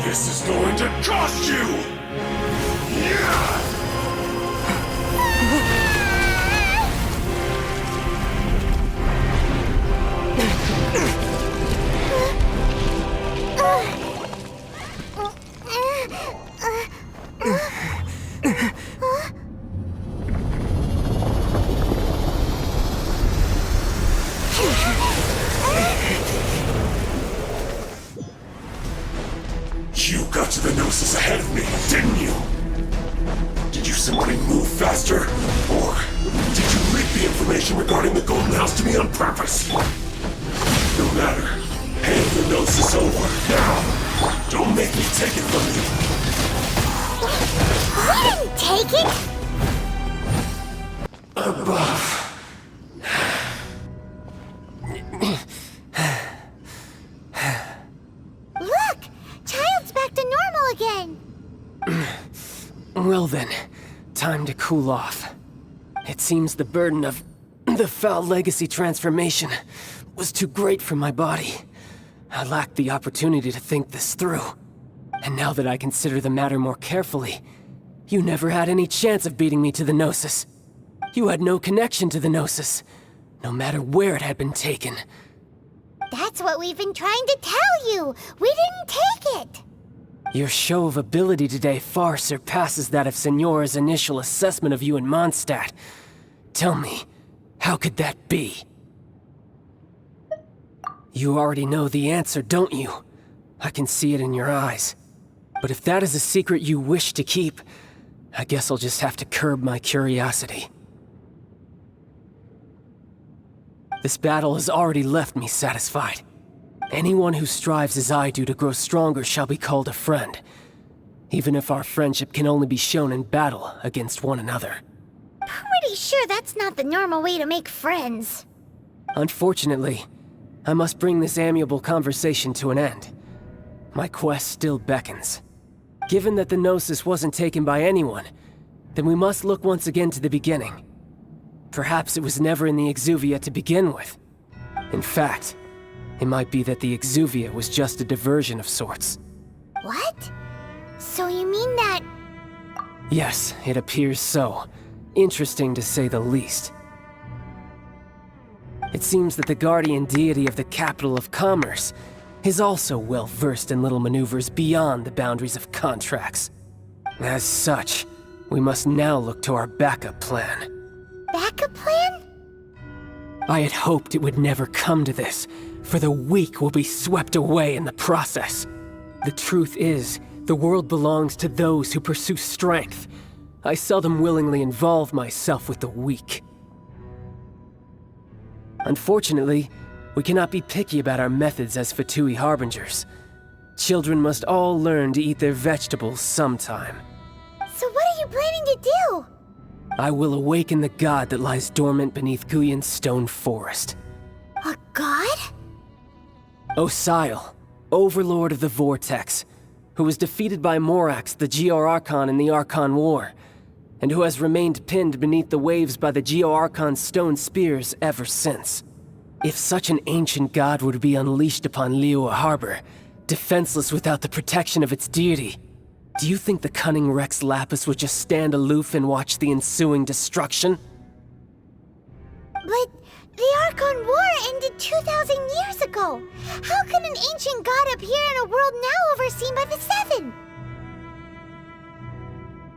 This is going to cost you! You got to the Gnosis ahead of me, didn't you? Did you simply move faster? Or did you leak the information regarding the Golden House to me on purpose? No matter. Hand the Gnosis over, now! Don't make me take it from you! I didn't take it! Above. Look! Childe's back to normal again! Well then, time to cool off. It seems the burden of the foul legacy transformation was too great for my body. I lacked the opportunity to think this through. And now that I consider the matter more carefully, you never had any chance of beating me to the Gnosis. You had no connection to the Gnosis, no matter where it had been taken. That's what we've been trying to tell you! We didn't take it! Your show of ability today far surpasses that of Signora's initial assessment of you in Mondstadt. Tell me, how could that be? You already know the answer, don't you? I can see it in your eyes. But if that is a secret you wish to keep, I guess I'll just have to curb my curiosity. This battle has already left me satisfied. Anyone who strives as I do to grow stronger shall be called a friend, even if our friendship can only be shown in battle against one another. Pretty sure that's not the normal way to make friends. Unfortunately, I must bring this amiable conversation to an end. My quest still beckons. Given that the Gnosis wasn't taken by anyone, then we must look once again to the beginning. Perhaps it was never in the Exuvia to begin with. In fact, it might be that the Exuvia was just a diversion of sorts. What? So you mean that... Yes, it appears so. Interesting to say the least. It seems that the guardian deity of the capital of commerce is also well versed in little maneuvers beyond the boundaries of contracts. As such, we must now look to our backup plan. Backup plan? I had hoped it would never come to this, for the weak will be swept away in the process. The truth is, the world belongs to those who pursue strength. I seldom willingly involve myself with the weak. Unfortunately, we cannot be picky about our methods as Fatui Harbingers. Children must all learn to eat their vegetables sometime. So what are you planning to do? I will awaken the god that lies dormant beneath Guyon's stone forest. A god? Osile, overlord of the Vortex, who was defeated by Morax, the Geo-Archon in the Archon War, and who has remained pinned beneath the waves by the Geo-Archon's stone spears ever since. If such an ancient god were to be unleashed upon Liyue Harbor, defenseless without the protection of its deity, do you think the cunning Rex Lapis would just stand aloof and watch the ensuing destruction? But the Archon War ended 2,000 years ago. How can an ancient god appear in a world now overseen by the Seven?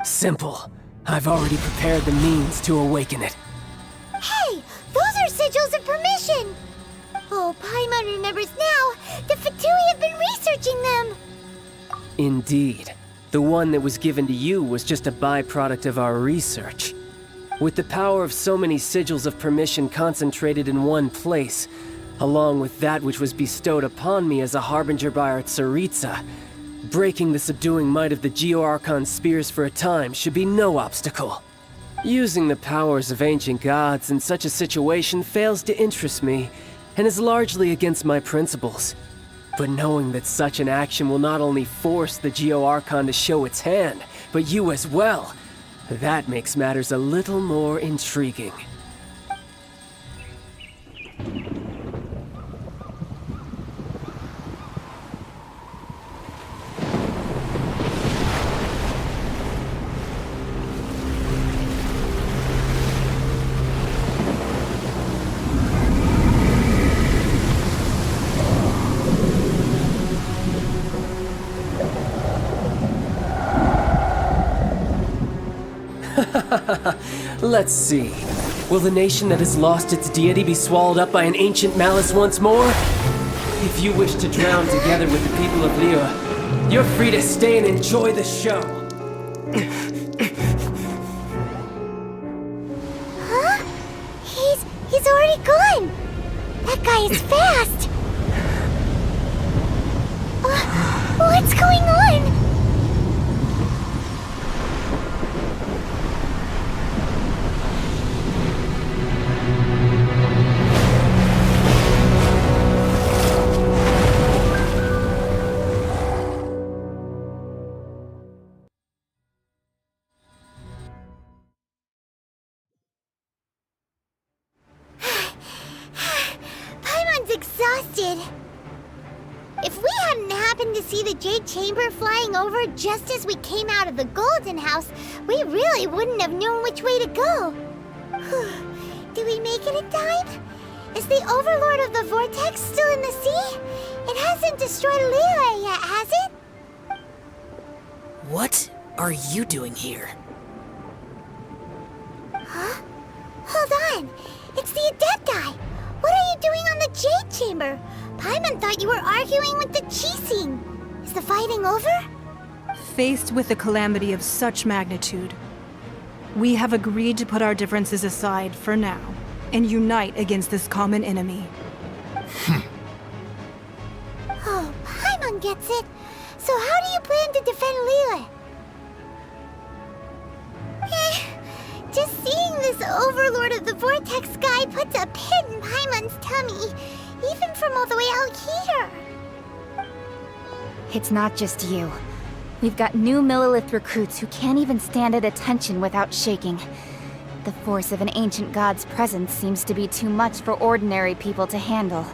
Simple. I've already prepared the means to awaken it. Hey, those are sigils of permission! Oh, Paimon remembers now. The Fatui have been researching them. Indeed. The one that was given to you was just a byproduct of our research. With the power of so many sigils of permission concentrated in one place, along with that which was bestowed upon me as a harbinger by our Tsaritsa, breaking the subduing might of the Geo-Archon spears for a time should be no obstacle. Using the powers of ancient gods in such a situation fails to interest me, and is largely against my principles. But knowing that such an action will not only force the Geo-Archon to show its hand, but you as well, that makes matters a little more intriguing. Let's see. Will the nation that has lost its deity be swallowed up by an ancient malice once more? If you wish to drown together with the people of Liyue, you're free to stay and enjoy the show. Huh? He's already gone. That guy is fast. What's going on? happened to see the Jade Chamber flying over just as we came out of the Golden House, we really wouldn't have known which way to go. Did we make it in time? Is the Overlord of the Vortex still in the sea? It hasn't destroyed Liyue yet, has it? What are you doing here? Huh? Hold on. It's the Adepti. What are you doing on the Jade Chamber? Paimon thought you were arguing with the Qixing. Is the fighting over? Faced with a calamity of such magnitude, we have agreed to put our differences aside for now and unite against this common enemy. Oh, Paimon gets it. So how do you plan to defend Liyue? Just seeing this Overlord of the Vortex guy puts a pit in Paimon's tummy, even from all the way out here. It's not just you. We've got new Millelith recruits who can't even stand at attention without shaking. The force of an ancient god's presence seems to be too much for ordinary people to handle.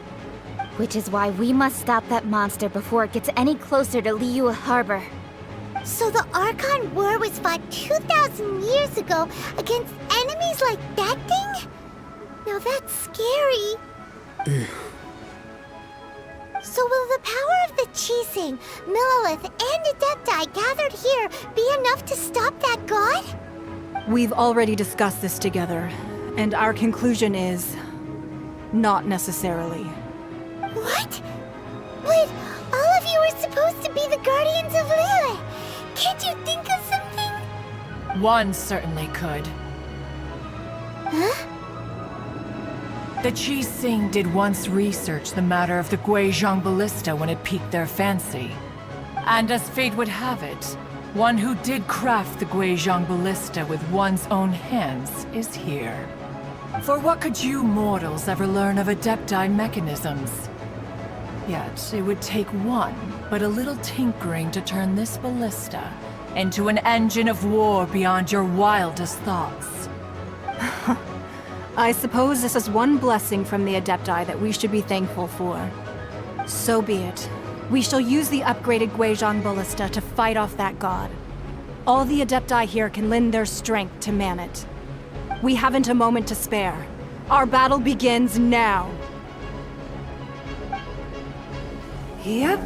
Which is why we must stop that monster before it gets any closer to Liyue Harbor. So the Archon War was fought 2,000 years ago against enemies like that thing? Now that's scary. So will the power of the Qixing, Millelith, and Adepti gathered here be enough to stop that god? We've already discussed this together, and our conclusion is... not necessarily. What? But all of you are supposed to be the guardians of Liyue. Can't you think of something? One certainly could. Huh? The Qixing did once research the matter of the Guizhong Ballista when it piqued their fancy. And as fate would have it, one who did craft the Guizhong Ballista with one's own hands is here. For what could you mortals ever learn of Adepti mechanisms? Yet, it would take one, but a little tinkering to turn this ballista into an engine of war beyond your wildest thoughts. I suppose this is one blessing from the Adepti that we should be thankful for. So be it. We shall use the upgraded Guizhong Ballista to fight off that god. All the Adepti here can lend their strength to man it. We haven't a moment to spare. Our battle begins now. Yep.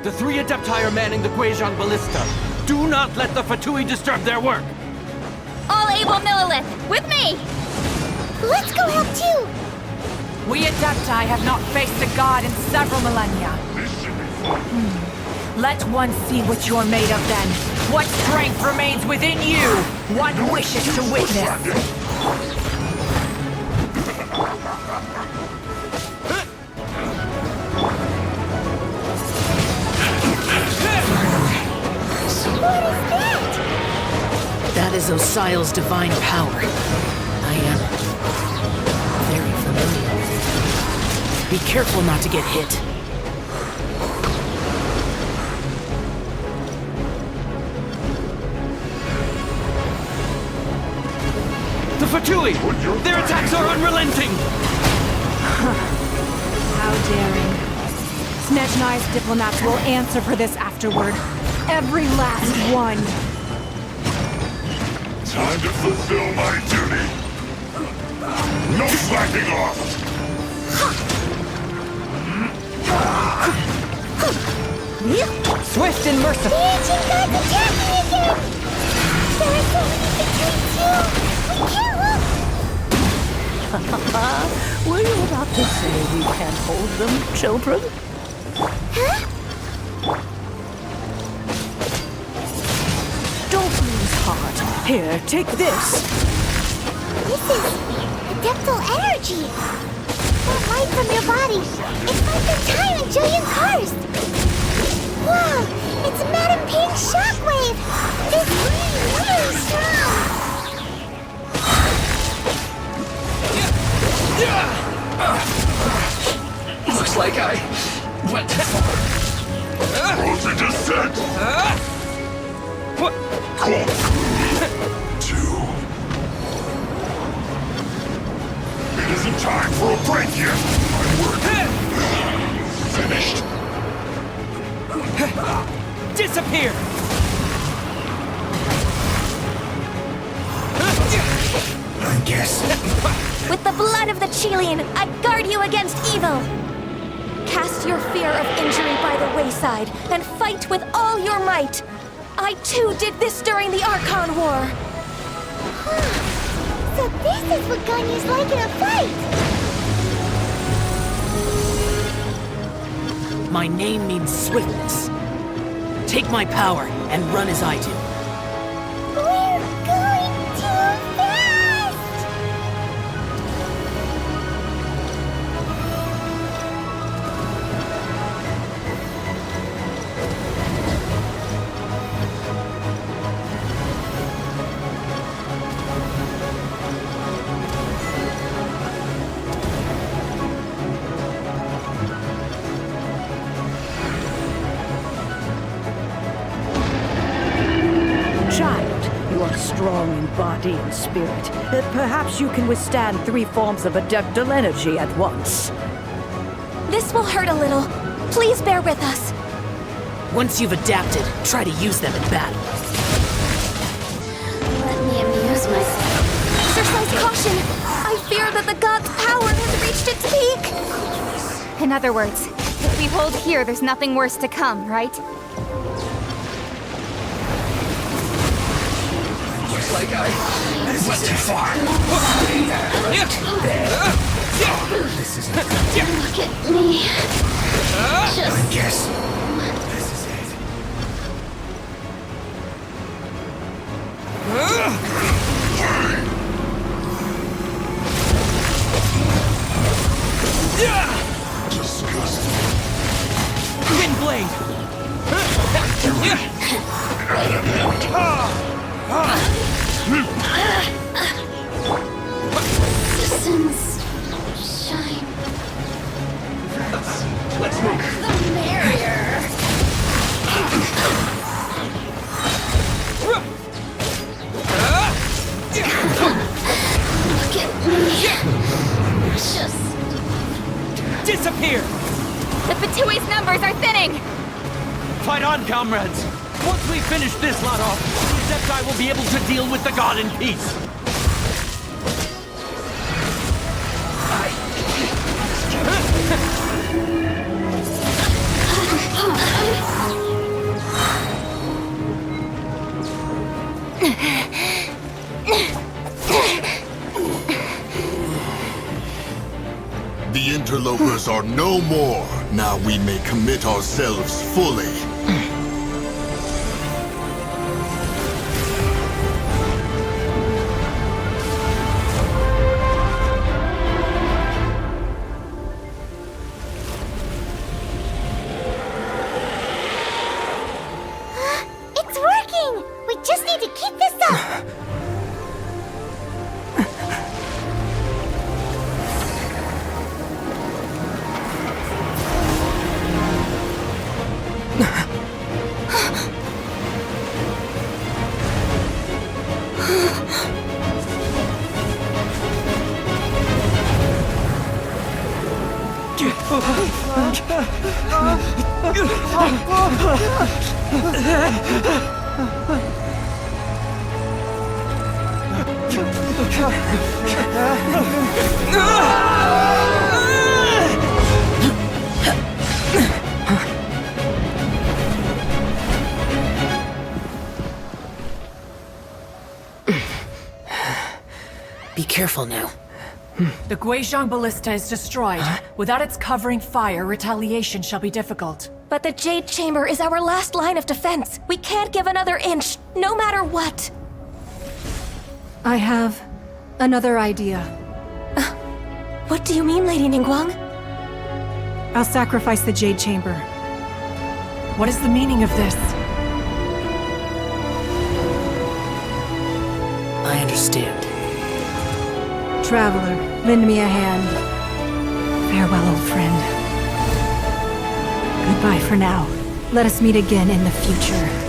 The three Adepti are manning the Guizhong Ballista. Do not let the Fatui disturb their work! All able Millelith, with me! Let's go help too! We Adepti have not faced the god in several millennia. Let one see what you're made of then. What strength remains within you? One wishes to witness. That is Osial's divine power. I am very familiar with it. Be careful not to get hit. The Fatui! Their attacks are unrelenting! How daring. Snezhnai's diplomats will answer for this afterward. Every last one. Time to fulfill my duty. No slacking off. Swift and merciful. The ancient gods attacking again! There are so many between two! We can't look! Were you about to say we can't hold them, children? Huh? Don't lose heart. Here, take this. This is adeptal energy! That light from your body, it's like the time in Julian Karst! Whoa! It's Madam Pink's shockwave! This really strong! Looks like I went too far. Rosie descent. Call 2. It isn't time for a break yet. My work finished. Disappear! I guess. With the blood of the Chilean, I guard you against evil! Cast your fear of injury by the wayside, and fight with all your might! I too did this during the Archon War! So this is what Ganyu's like in a fight! My name means swiftness. Take my power and run as I do. We're going too fast! Child, you are strong in body and spirit. Perhaps you can withstand 3 forms of adeptal energy at once. This will hurt a little. Please bear with us. Once you've adapted, try to use them in battle. Let me amuse myself. Exercise caution! I fear that the god's power has reached its peak! In other words, if we hold here, there's nothing worse to come, right? Looks like I went too far. This isn't good. Look at me. I guess. This is it. Disgusting. Wind blade! Citizens, shine. Let's move. The barrier. Look at me. Just Disappear! the Fatui's numbers are thinning. Fight on, comrades! Once we finish this lot off, the Adepti will be able to deal with the god in peace. The interlopers are no more. Now we may commit ourselves fully. It's working! We just need to keep this up! Be careful now. The Guizhong Ballista is destroyed. Without its covering fire, retaliation shall be difficult. But the Jade Chamber is our last line of defense. We can't give another inch, no matter what. I have another idea. What do you mean, Lady Ningguang? I'll sacrifice the Jade Chamber. What is the meaning of this? I understand. Traveler, lend me a hand. Farewell, old friend. Goodbye for now. Let us meet again in the future.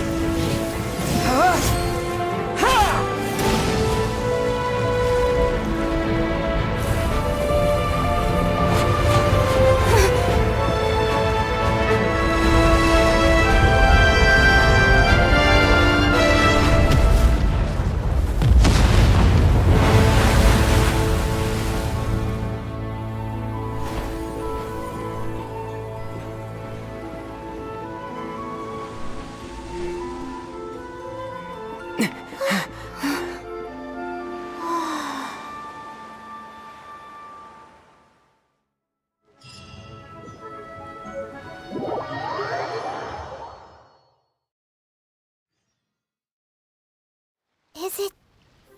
Is it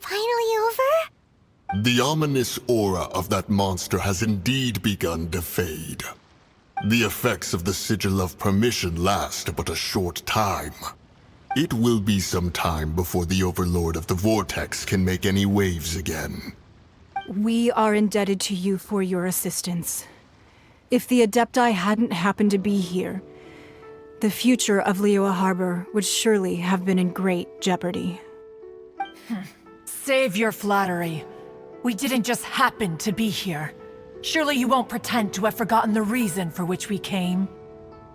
finally over? The ominous aura of that monster has indeed begun to fade. The effects of the Sigil of Permission last but a short time. It will be some time before the Overlord of the Vortex can make any waves again. We are indebted to you for your assistance. If the Adepti hadn't happened to be here, the future of Liyue Harbor would surely have been in great jeopardy. Save your flattery. We didn't just happen to be here. Surely you won't pretend to have forgotten the reason for which we came.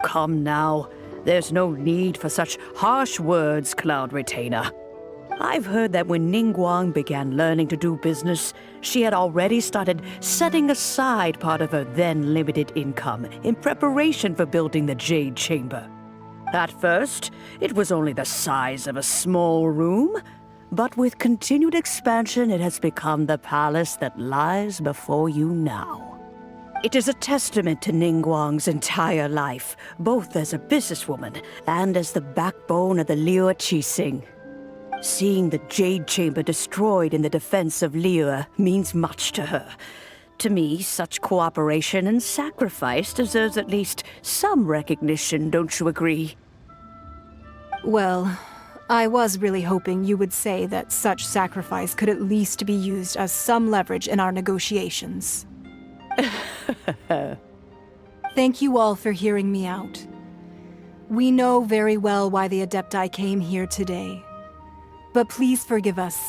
Come now. There's no need for such harsh words, Cloud Retainer. I've heard that when Ningguang began learning to do business, she had already started setting aside part of her then limited income in preparation for building the Jade Chamber. At first, it was only the size of a small room, but with continued expansion, it has become the palace that lies before you now. It is a testament to Ningguang's entire life, both as a businesswoman and as the backbone of the Liyue Qixing. Seeing the Jade Chamber destroyed in the defense of Liyue means much to her. To me, such cooperation and sacrifice deserves at least some recognition, don't you agree? Well, I was really hoping you would say that such sacrifice could at least be used as some leverage in our negotiations. Thank you all for hearing me out. We know very well why the Adepti came here today. But please forgive us.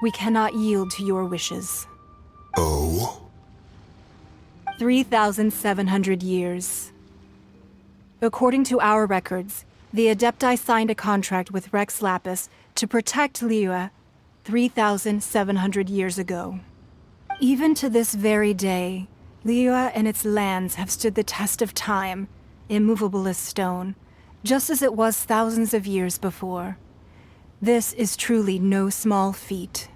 We cannot yield to your wishes. Oh? 3,700 years. According to our records, the Adepti signed a contract with Rex Lapis to protect Liyue 3,700 years ago. Even to this very day, Liyue and its lands have stood the test of time, immovable as stone, just as it was thousands of years before. This is truly no small feat.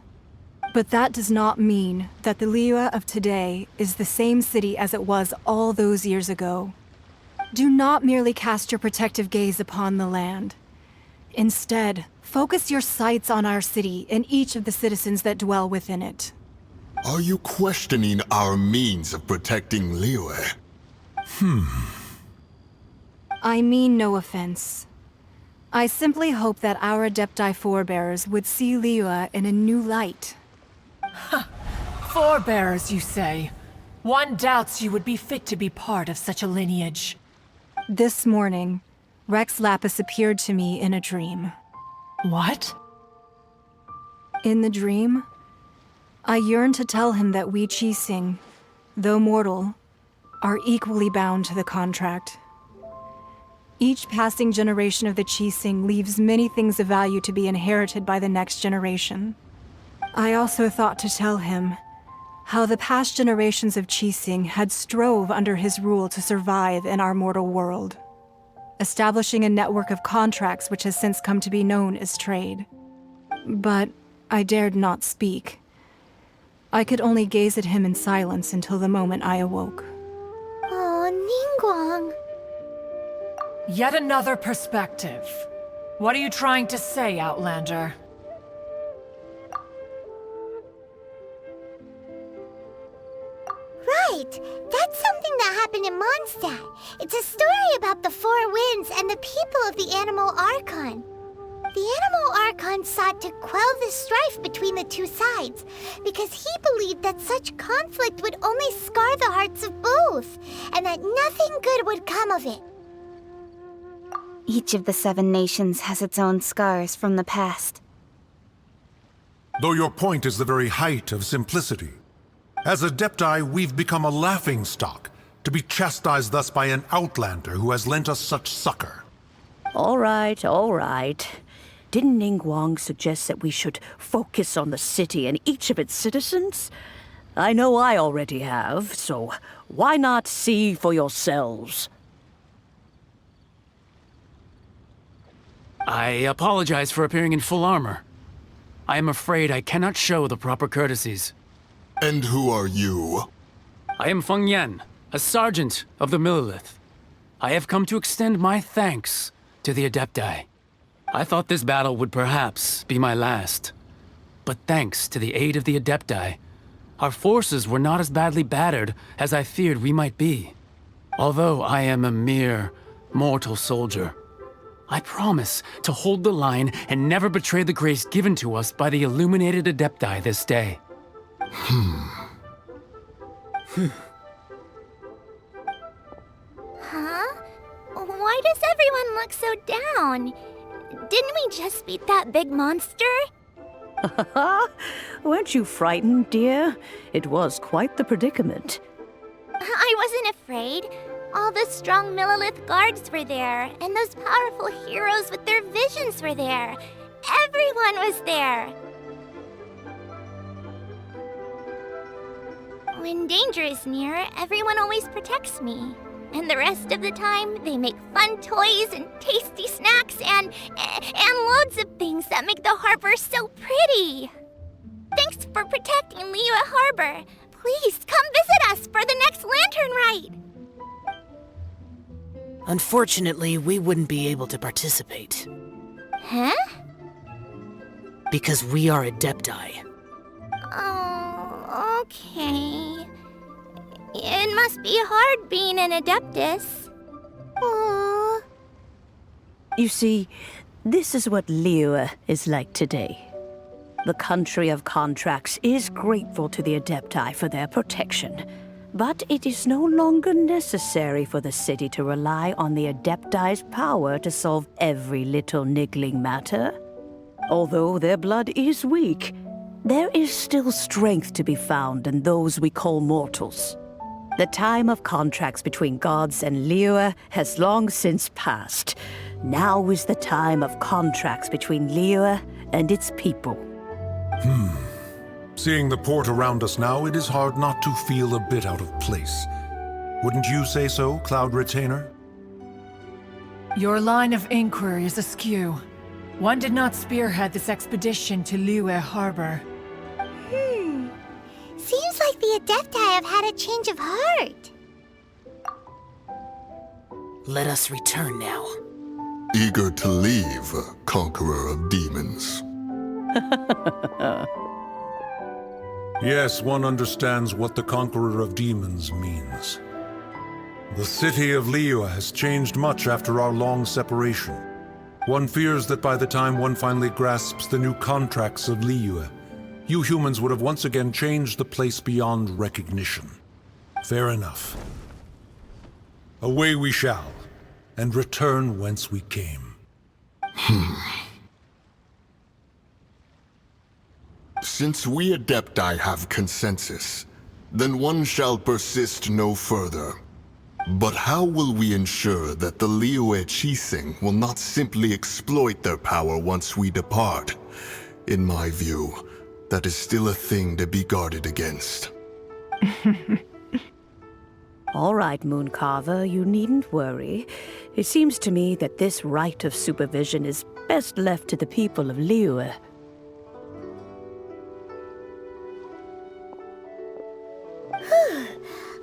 But that does not mean that the Liyue of today is the same city as it was all those years ago. Do not merely cast your protective gaze upon the land. Instead, focus your sights on our city and each of the citizens that dwell within it. Are you questioning our means of protecting Liyue? I mean no offense. I simply hope that our Adepti forebears would see Liyue in a new light. Forebearers, you say? One doubts you would be fit to be part of such a lineage. This morning, Rex Lapis appeared to me in a dream. What? In the dream, I yearned to tell him that we Qixing, though mortal, are equally bound to the contract. Each passing generation of the Qixing leaves many things of value to be inherited by the next generation. I also thought to tell him how the past generations of Qixing had strove under his rule to survive in our mortal world, establishing a network of contracts which has since come to be known as trade. But I dared not speak. I could only gaze at him in silence until the moment I awoke. Oh, Ningguang. Yet another perspective. What are you trying to say, Outlander? Right! That's something that happened in Mondstadt. It's a story about the Four Winds and the people of the Animal Archon. The Animal Archon sought to quell the strife between the two sides, because he believed that such conflict would only scar the hearts of both, and that nothing good would come of it. Each of the 7 nations has its own scars from the past. Though your point is the very height of simplicity. As Adepti, we've become a laughingstock, to be chastised thus by an outlander who has lent us such succor. All right, all right. Didn't Ningguang suggest that we should focus on the city and each of its citizens? I know I already have, so why not see for yourselves? I apologize for appearing in full armor. I am afraid I cannot show the proper courtesies. And who are you? I am Feng Yan, a sergeant of the Millelith. I have come to extend my thanks to the Adepti. I thought this battle would perhaps be my last. But thanks to the aid of the Adepti, our forces were not as badly battered as I feared we might be. Although I am a mere mortal soldier, I promise to hold the line and never betray the grace given to us by the illuminated Adepti this day. Huh? Why does everyone look so down? Didn't we just beat that big monster? Weren't you frightened, dear? It was quite the predicament. I wasn't afraid. All the strong Millelith guards were there, and those powerful heroes with their visions were there. Everyone was there. When danger is near, everyone always protects me. And the rest of the time, they make fun toys and tasty snacks and loads of things that make the harbor so pretty. Thanks for protecting Liyue Harbor. Please come visit us for the next lantern ride. Unfortunately, we wouldn't be able to participate. Huh? Because we are Adepti. Oh, okay. It must be hard being an Adeptus. Aww. You see, this is what Liyue is like today. The country of contracts is grateful to the Adepti for their protection, but it is no longer necessary for the city to rely on the Adepti's power to solve every little niggling matter. Although their blood is weak, there is still strength to be found in those we call mortals. The time of contracts between gods and Liyue has long since passed. Now is the time of contracts between Liyue and its people. Seeing the port around us now, it is hard not to feel a bit out of place. Wouldn't you say so, Cloud Retainer? Your line of inquiry is askew. One did not spearhead this expedition to Liyue Harbor. Seems like the Adepti have had a change of heart. Let us return now. Eager to leave, Conqueror of Demons. Yes, one understands what the Conqueror of Demons means. The city of Liyue has changed much after our long separation. One fears that by the time one finally grasps the new contracts of Liyue, you humans would have once again changed the place beyond recognition. Fair enough. Away we shall, and return whence we came. Since we Adepti have consensus, then one shall persist no further. But how will we ensure that the Liyue Qixing will not simply exploit their power once we depart? In my view, that is still a thing to be guarded against. All right, Mooncarver, you needn't worry. It seems to me that this right of supervision is best left to the people of Liyue.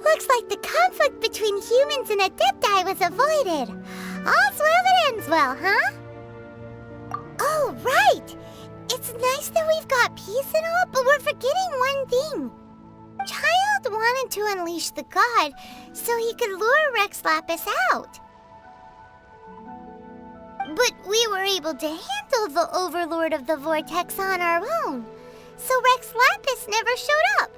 Looks like the conflict between humans and Adepti was avoided. All's well that ends well, huh? Oh, right! It's nice that we've got peace and all, but we're forgetting one thing. Childe wanted to unleash the god so he could lure Rex Lapis out. But we were able to handle the Overlord of the Vortex on our own, so Rex Lapis never showed up.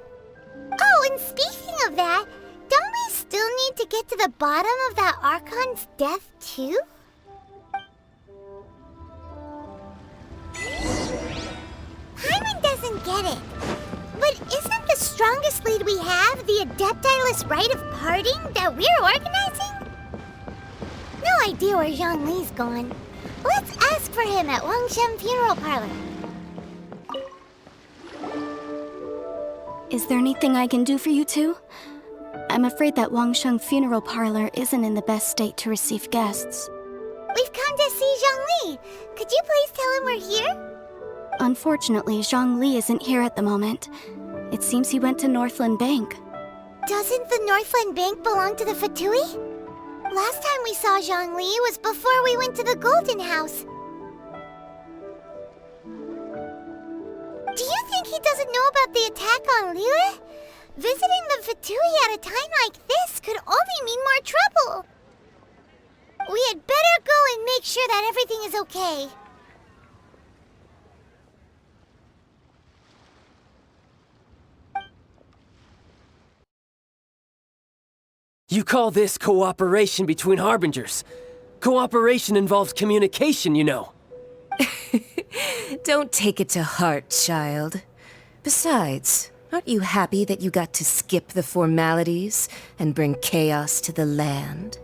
Oh, and speaking of that, don't we still need to get to the bottom of that Archon's death, too? Paimon doesn't get it. But isn't the strongest lead we have the Adepti-less rite of parting that we're organizing? No idea where Zhongli's gone. Let's ask for him at Wangshen Funeral Parlor. Is there anything I can do for you two? I'm afraid that Wangsheng Funeral Parlor isn't in the best state to receive guests. We've come to see Zhongli. Could you please tell him we're here? Unfortunately, Zhongli isn't here at the moment. It seems he went to Northland Bank. Doesn't the Northland Bank belong to the Fatui? Last time we saw Zhongli was before we went to the Golden House. Do you think he doesn't know about the attack on Liyue? Visiting the Fatui at a time like this could only mean more trouble. We had better go and make sure that everything is okay. You call this cooperation between Harbingers? Cooperation involves communication, you know. Don't take it to heart, child. Besides, aren't you happy that you got to skip the formalities and bring chaos to the land?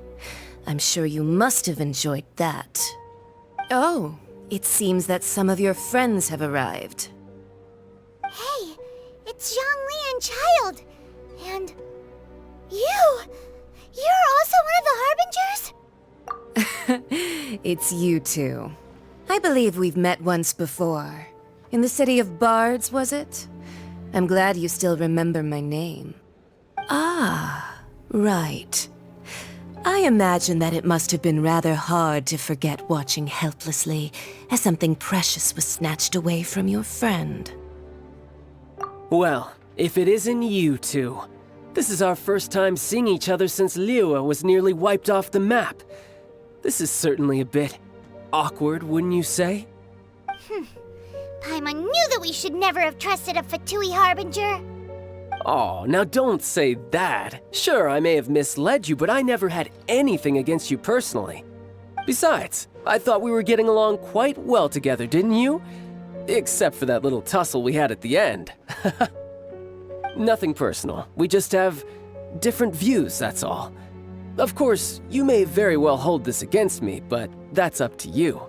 I'm sure you must have enjoyed that. Oh, it seems that some of your friends have arrived. Hey, it's Zhongli and Childe. And you! You're also one of the Harbingers? It's you two. I believe we've met once before. In the city of Bards, was it? I'm glad you still remember my name. Ah, right. I imagine that it must have been rather hard to forget watching helplessly as something precious was snatched away from your friend. Well, if it isn't you two. This is our first time seeing each other since Liyue was nearly wiped off the map. This is certainly a bit awkward, wouldn't you say? Paimon knew that we should never have trusted a Fatui Harbinger. Oh, now don't say that. Sure, I may have misled you, but I never had anything against you personally. Besides, I thought we were getting along quite well together, didn't you? Except for that little tussle we had at the end. Nothing personal. We just have different views, that's all. Of course, you may very well hold this against me, but that's up to you.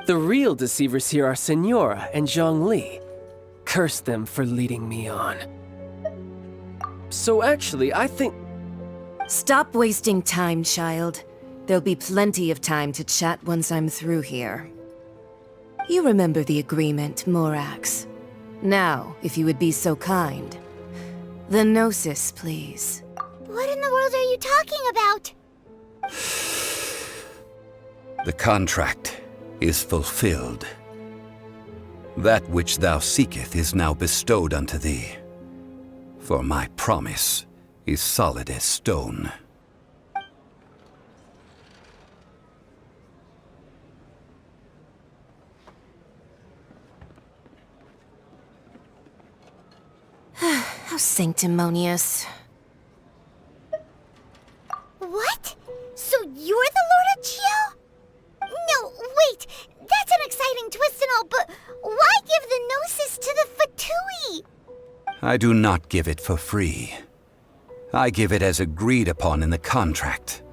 The real deceivers here are Senora and Zhongli. Curse them for leading me on. So actually, I think... Stop wasting time, child. There'll be plenty of time to chat once I'm through here. You remember the agreement, Morax. Now, if you would be so kind. The Gnosis, please. What in the world are you talking about? The contract is fulfilled. That which thou seeketh is now bestowed unto thee. For my promise is solid as stone. How sanctimonious. What? So you're the Lord of Chio? No, wait! That's an exciting twist and all, but why give the Gnosis to the Fatui? I do not give it for free. I give it as agreed upon in the contract,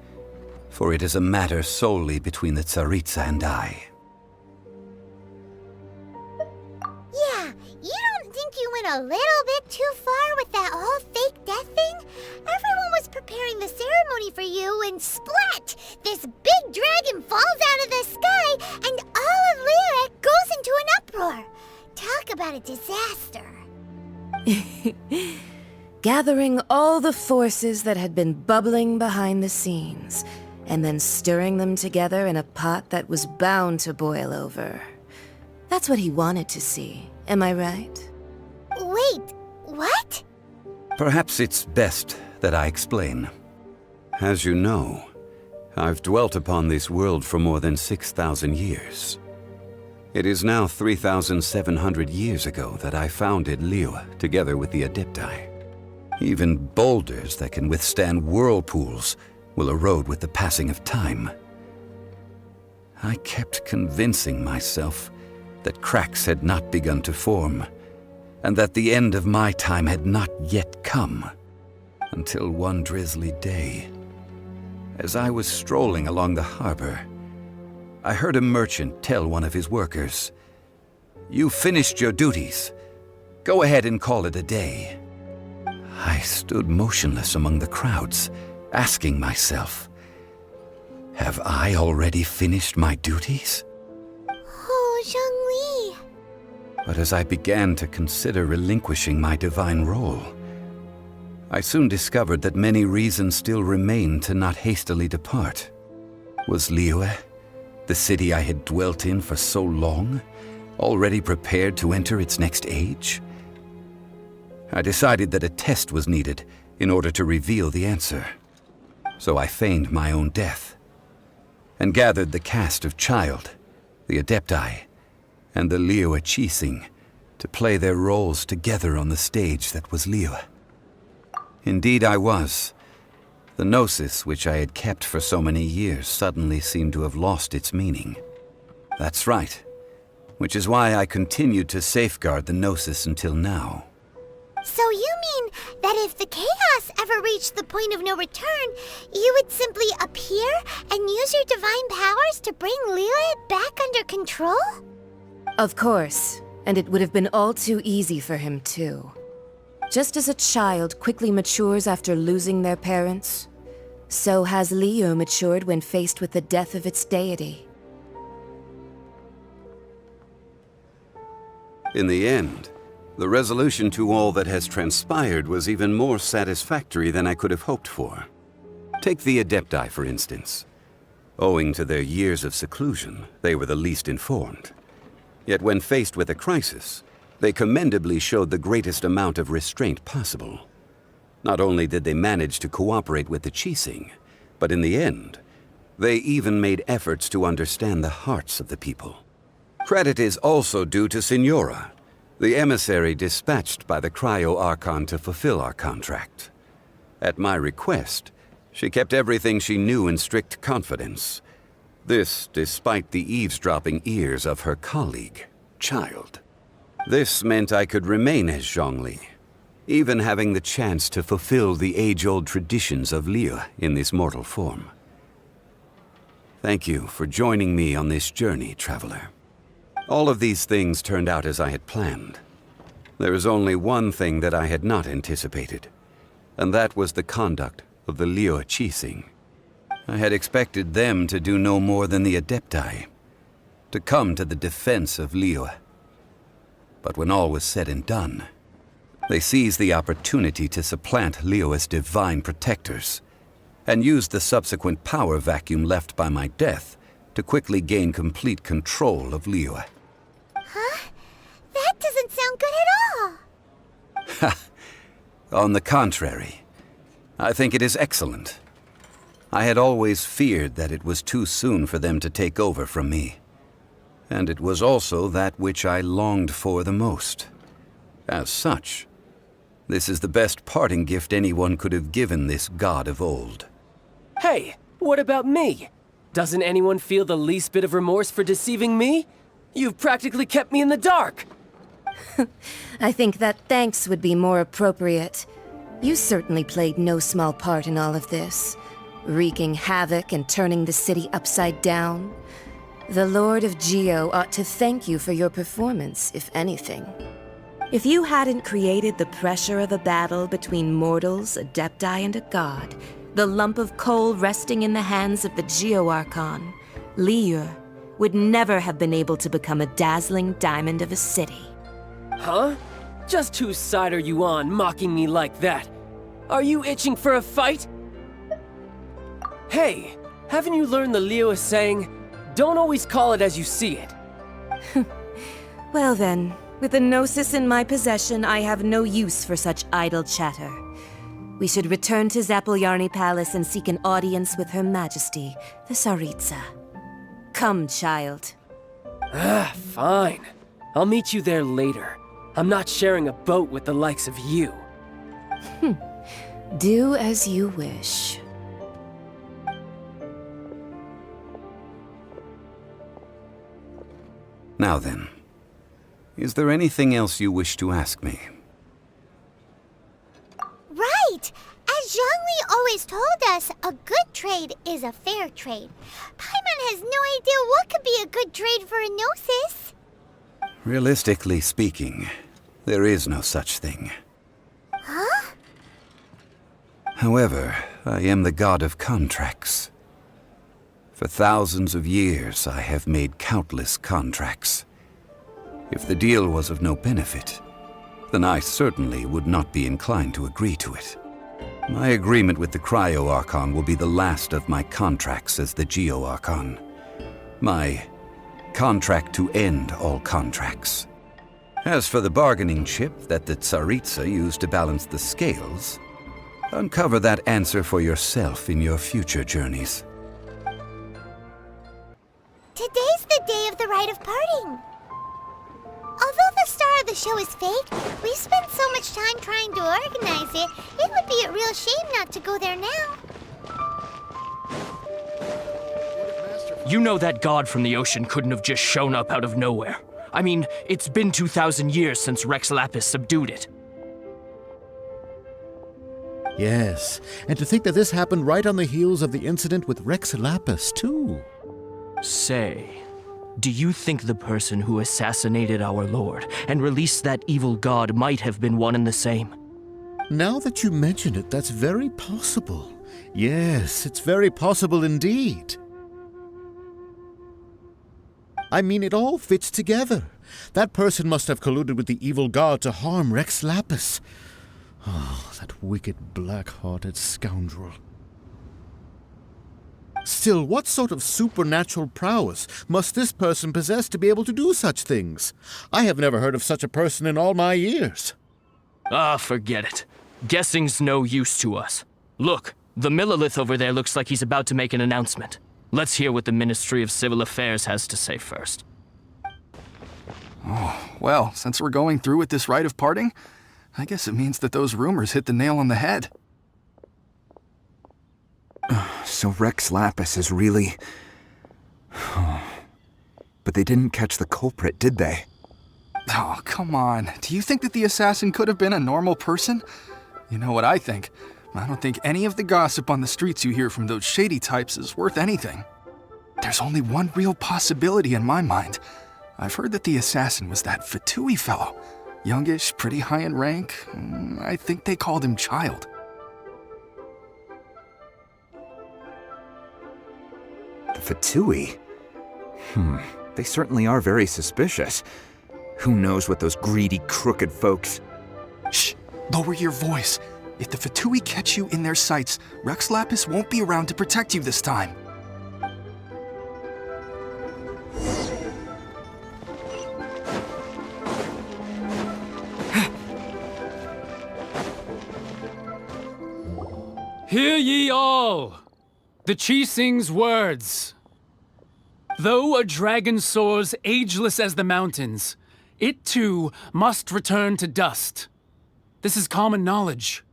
for it is a matter solely between the Tsaritsa and I. Yeah, you don't think went a little bit too far with that whole fake death thing? Everyone was preparing the ceremony for you and splat! This big dragon falls out of the sky and all of Liyue goes into an uproar. Talk about a disaster. Gathering all the forces that had been bubbling behind the scenes, and then stirring them together in a pot that was bound to boil over. That's what he wanted to see, am I right? Wait, what? Perhaps it's best that I explain. As you know, I've dwelt upon this world for more than 6,000 years. It is now 3,700 years ago that I founded Liyue together with the Adepti. Even boulders that can withstand whirlpools will erode with the passing of time. I kept convincing myself that cracks had not begun to form, and that the end of my time had not yet come, until one drizzly day, as I was strolling along the harbor, I heard a merchant tell one of his workers, "You've finished your duties. Go ahead and call it a day." I stood motionless among the crowds, asking myself, have I already finished my duties? Oh, Zhongli. But as I began to consider relinquishing my divine role, I soon discovered that many reasons still remained to not hastily depart. Was Liyue, the city I had dwelt in for so long, already prepared to enter its next age? I decided that a test was needed in order to reveal the answer. So I feigned my own death, and gathered the cast of Childe, the Adepti, and the Liyue Qixing to play their roles together on the stage that was Liyue. Indeed I was. The gnosis which I had kept for so many years suddenly seemed to have lost its meaning. That's right, which is why I continued to safeguard the gnosis until now. So you mean that if the chaos ever reached the point of no return, you would simply appear and use your divine powers to bring Liyue back under control? Of course, and it would have been all too easy for him too. Just as a child quickly matures after losing their parents, so has Liyue matured when faced with the death of its deity. In the end, the resolution to all that has transpired was even more satisfactory than I could have hoped for. Take the Adepti, for instance. Owing to their years of seclusion, they were the least informed. Yet when faced with a crisis, they commendably showed the greatest amount of restraint possible. Not only did they manage to cooperate with the Qixing, but in the end, they even made efforts to understand the hearts of the people. Credit is also due to Signora, the emissary dispatched by the Cryo-Archon to fulfill our contract. At my request, she kept everything she knew in strict confidence. This despite the eavesdropping ears of her colleague, Childe. This meant I could remain as Zhongli, even having the chance to fulfill the age-old traditions of Liyue in this mortal form. Thank you for joining me on this journey, traveler. All of these things turned out as I had planned. There is only one thing that I had not anticipated, and that was the conduct of the Liyue Qixing. I had expected them to do no more than the Adepti, to come to the defense of Liyue. But when all was said and done, they seized the opportunity to supplant Liyue's divine protectors, and used the subsequent power vacuum left by my death to quickly gain complete control of Liyue. Huh? That doesn't sound good at all! Ha! On the contrary, I think it is excellent. I had always feared that it was too soon for them to take over from me. And it was also that which I longed for the most. As such, this is the best parting gift anyone could have given this god of old. Hey, what about me? Doesn't anyone feel the least bit of remorse for deceiving me? You've practically kept me in the dark! I think that thanks would be more appropriate. You certainly played no small part in all of this, wreaking havoc and turning the city upside down. The Lord of Geo ought to thank you for your performance, if anything. If you hadn't created the pressure of a battle between mortals, adepti, and a god, the lump of coal resting in the hands of the Geo-Archon, Liyue, would never have been able to become a dazzling diamond of a city. Huh? Just whose side are you on, mocking me like that? Are you itching for a fight? Hey, haven't you learned the Liyue saying, don't always call it as you see it? Well then, with the Gnosis in my possession, I have no use for such idle chatter. We should return to Zapoljarny Palace and seek an audience with Her Majesty, the Tsaritsa. Come, child. Fine. I'll meet you there later. I'm not sharing a boat with the likes of you. Do as you wish. Now then, is there anything else you wish to ask me? Right! As Zhongli always told us, a good trade is a fair trade. Paimon has no idea what could be a good trade for a Gnosis. Realistically speaking, there is no such thing. Huh? However, I am the god of contracts. For thousands of years, I have made countless contracts. If the deal was of no benefit, then I certainly would not be inclined to agree to it. My agreement with the Cryo-Archon will be the last of my contracts as the Geo-Archon. My contract to end all contracts. As for the bargaining chip that the Tsaritsa used to balance the scales, uncover that answer for yourself in your future journeys. Today's the day of the rite of parting. Although the star of the show is fake, we've spent so much time trying to organize it, it would be a real shame not to go there now. You know that god from the ocean couldn't have just shown up out of nowhere. I mean, it's been 2,000 years since Rex Lapis subdued it. Yes, and to think that this happened right on the heels of the incident with Rex Lapis, too. Say, do you think the person who assassinated our lord and released that evil god might have been one and the same? Now that you mention it, that's very possible. Yes, it's very possible indeed. I mean, it all fits together. That person must have colluded with the evil god to harm Rex Lapis. Oh, that wicked, black-hearted scoundrel. Still, what sort of supernatural prowess must this person possess to be able to do such things? I have never heard of such a person in all my years. Forget it. Guessing's no use to us. Look, the Millilith over there looks like he's about to make an announcement. Let's hear what the Ministry of Civil Affairs has to say first. Oh, well, since we're going through with this rite of parting, I guess it means that those rumors hit the nail on the head. So Rex Lapis is really... But they didn't catch the culprit, did they? Oh, come on. Do you think that the assassin could have been a normal person? You know what I think. I don't think any of the gossip on the streets you hear from those shady types is worth anything. There's only one real possibility in my mind. I've heard that the assassin was that Fatui fellow. Youngish, pretty high in rank. I think they called him Childe. The Fatui? They certainly are very suspicious. Who knows what those greedy, crooked folks... Shh! Lower your voice. If the Fatui catch you in their sights, Rex Lapis won't be around to protect you this time. Hear ye all! The Qixing's words. Though a dragon soars ageless as the mountains, it too must return to dust. This is common knowledge.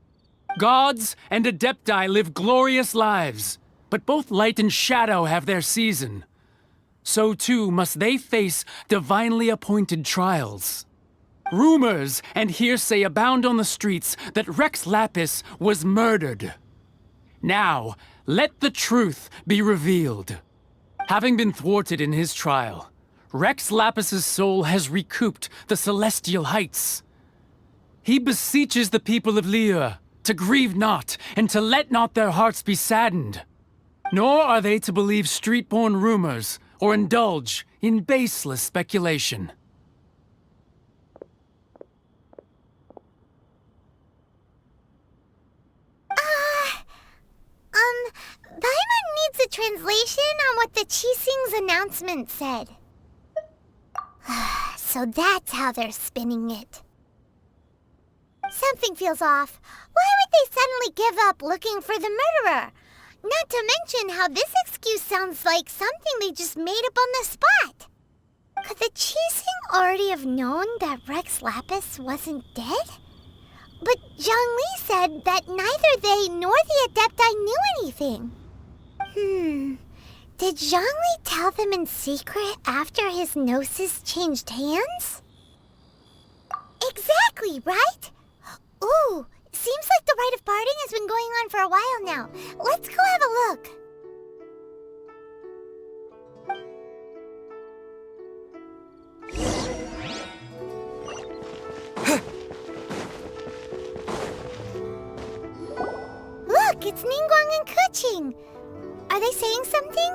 Gods and Adepti live glorious lives, but both light and shadow have their season. So too must they face divinely appointed trials. Rumors and hearsay abound on the streets that Rex Lapis was murdered. Now, let the truth be revealed. Having been thwarted in his trial, Rex Lapis's soul has recouped the celestial heights. he beseeches the people of Liyue to grieve not, and to let not their hearts be saddened. Nor are they to believe street-born rumors, or indulge in baseless speculation. Paimon needs a translation on what the Qixing's announcement said. So that's how they're spinning it. Something feels off. Why would they suddenly give up looking for the murderer? Not to mention how this excuse sounds like something they just made up on the spot. Could the Qixing already have known that Rex Lapis wasn't dead? But Zhongli said that neither they nor the Adepti knew anything. Did Zhongli tell them in secret after his gnosis changed hands? Exactly, right? Ooh, seems like the rite of parting has been going on for a while now. Let's go have a look. Look, it's Ningguang and Keqing. Are they saying something?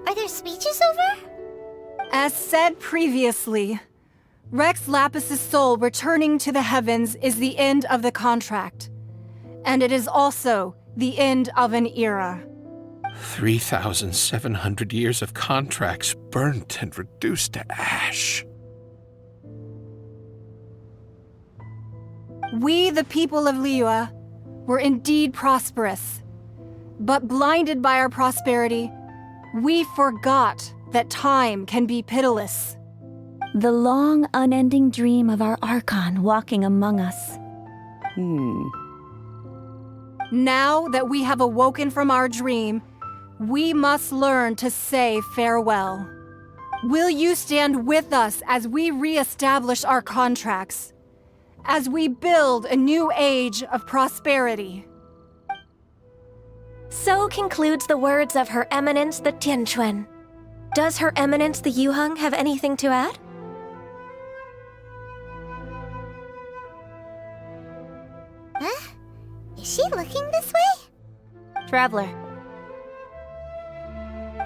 Are their speeches over? As said previously, Rex Lapis's soul returning to the heavens is the end of the contract. And it is also the end of an era. 3,700 years of contracts burnt and reduced to ash. We, the people of Liyue, were indeed prosperous. But blinded by our prosperity, we forgot that time can be pitiless. The long, unending dream of our Archon walking among us. Now that we have awoken from our dream, we must learn to say farewell. Will you stand with us as we re-establish our contracts? As we build a new age of prosperity? So concludes the words of Her Eminence the Tianquan. Does Her Eminence the Yuheng have anything to add? Huh? Is she looking this way? Traveler.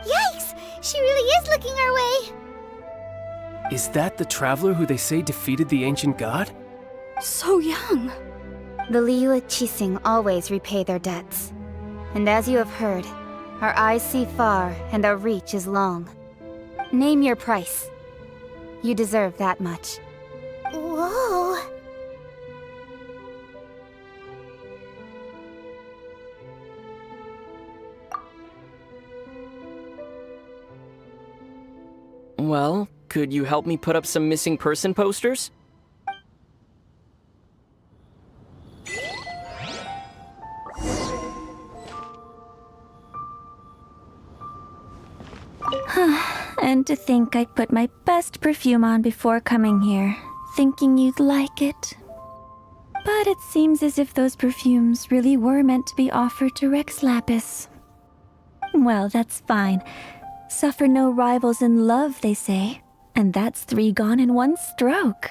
Yikes! She really is looking our way! Is that the traveler who they say defeated the ancient god? So young. The Liyue Qixing always repay their debts. And as you have heard, our eyes see far and our reach is long. Name your price. You deserve that much. Whoa! Well, could you help me put up some missing person posters? And to think I put my best perfume on before coming here, thinking you'd like it. But it seems as if those perfumes really were meant to be offered to Rex Lapis. Well, that's fine. Suffer no rivals in love, they say. And that's 3 gone in 1 stroke.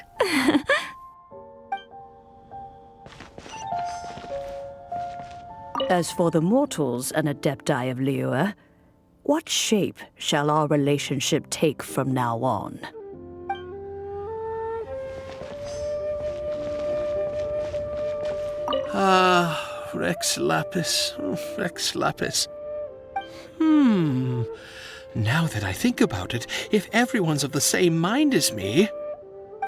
As for the mortals and Adepti of Liyue, what shape shall our relationship take from now on? Rex Lapis. Rex Lapis. Now that I think about it, if everyone's of the same mind as me,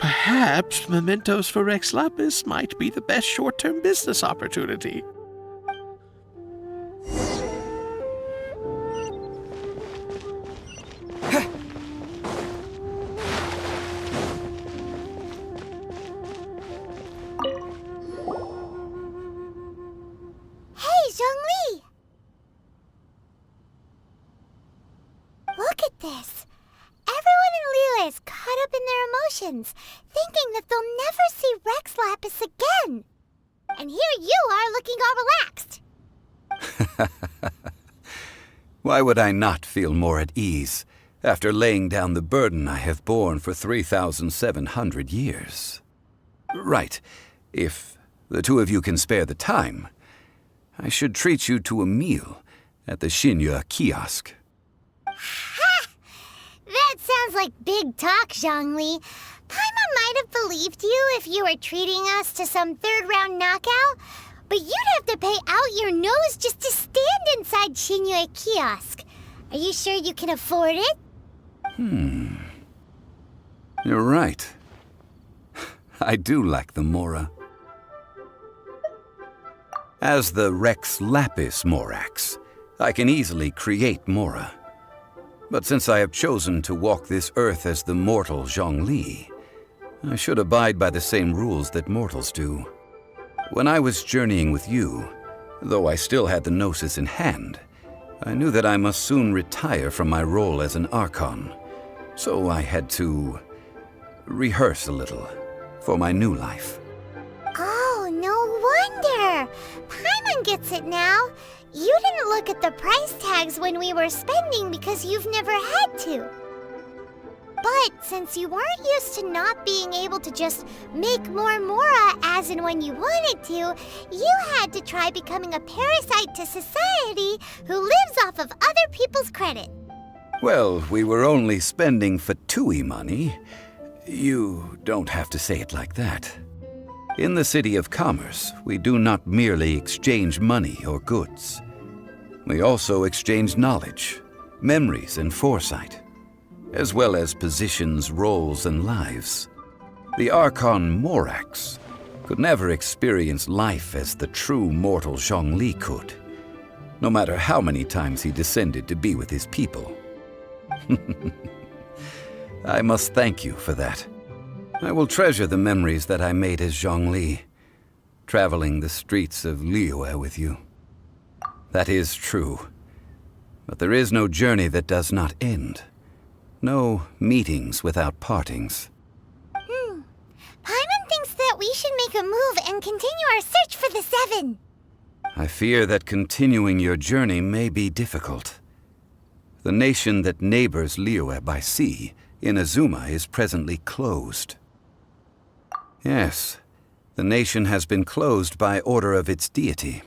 perhaps mementos for Rex Lapis might be the best short-term business opportunity. Hey, Zhongli! Look at this. Everyone in Liyue is caught up in their emotions, thinking that they'll never see Rex Lapis again. And here you are looking all relaxed. Why would I not feel more at ease after laying down the burden I have borne for 3,700 years? Right. If the two of you can spare the time, I should treat you to a meal at the Shinya kiosk. Ha! That sounds like big talk, Zhongli. Paimon might have believed you if you were treating us to some third-round knockout, but you'd have to pay out your nose just to stand inside Shinya kiosk. Are you sure you can afford it? You're right. I do lack the Mora. As the Rex Lapis Morax, I can easily create Mora. But since I have chosen to walk this earth as the mortal Zhongli, I should abide by the same rules that mortals do. When I was journeying with you, though I still had the Gnosis in hand, I knew that I must soon retire from my role as an Archon, so I had to rehearse a little for my new life. Oh, no wonder! Paimon gets it now. You didn't look at the price tags when we were spending because you've never had to. But since you weren't used to not being able to just make more Mora as and when you wanted to, you had to try becoming a parasite to society who lives off of other people's credit. Well, we were only spending Fatui money. You don't have to say it like that. In the City of Commerce, we do not merely exchange money or goods. We also exchange knowledge, memories, and foresight, as well as positions, roles, and lives. The Archon Morax could never experience life as the true mortal Zhongli could, no matter how many times he descended to be with his people. I must thank you for that. I will treasure the memories that I made as Zhongli, traveling the streets of Liyue with you. That is true, but there is no journey that does not end. No meetings without partings. Paimon thinks that we should make a move and continue our search for the Seven. I fear that continuing your journey may be difficult. The nation that neighbors Liyue by sea, Inazuma, is presently closed. Yes, the nation has been closed by order of its deity,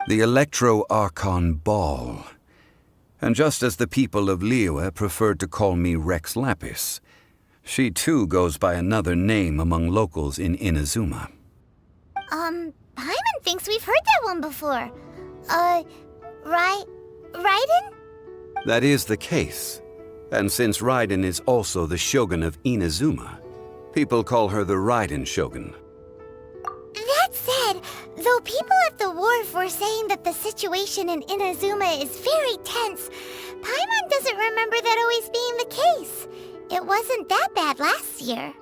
the Electro-Archon Ball. And just as the people of Liyue preferred to call me Rex Lapis, she too goes by another name among locals in Inazuma. Paimon thinks we've heard that one before. Raiden? That is the case. And since Raiden is also the Shogun of Inazuma, people call her the Raiden Shogun. That said, though people at the wharf were saying that the situation in Inazuma is very tense, Paimon doesn't remember that always being the case. It wasn't that bad last year.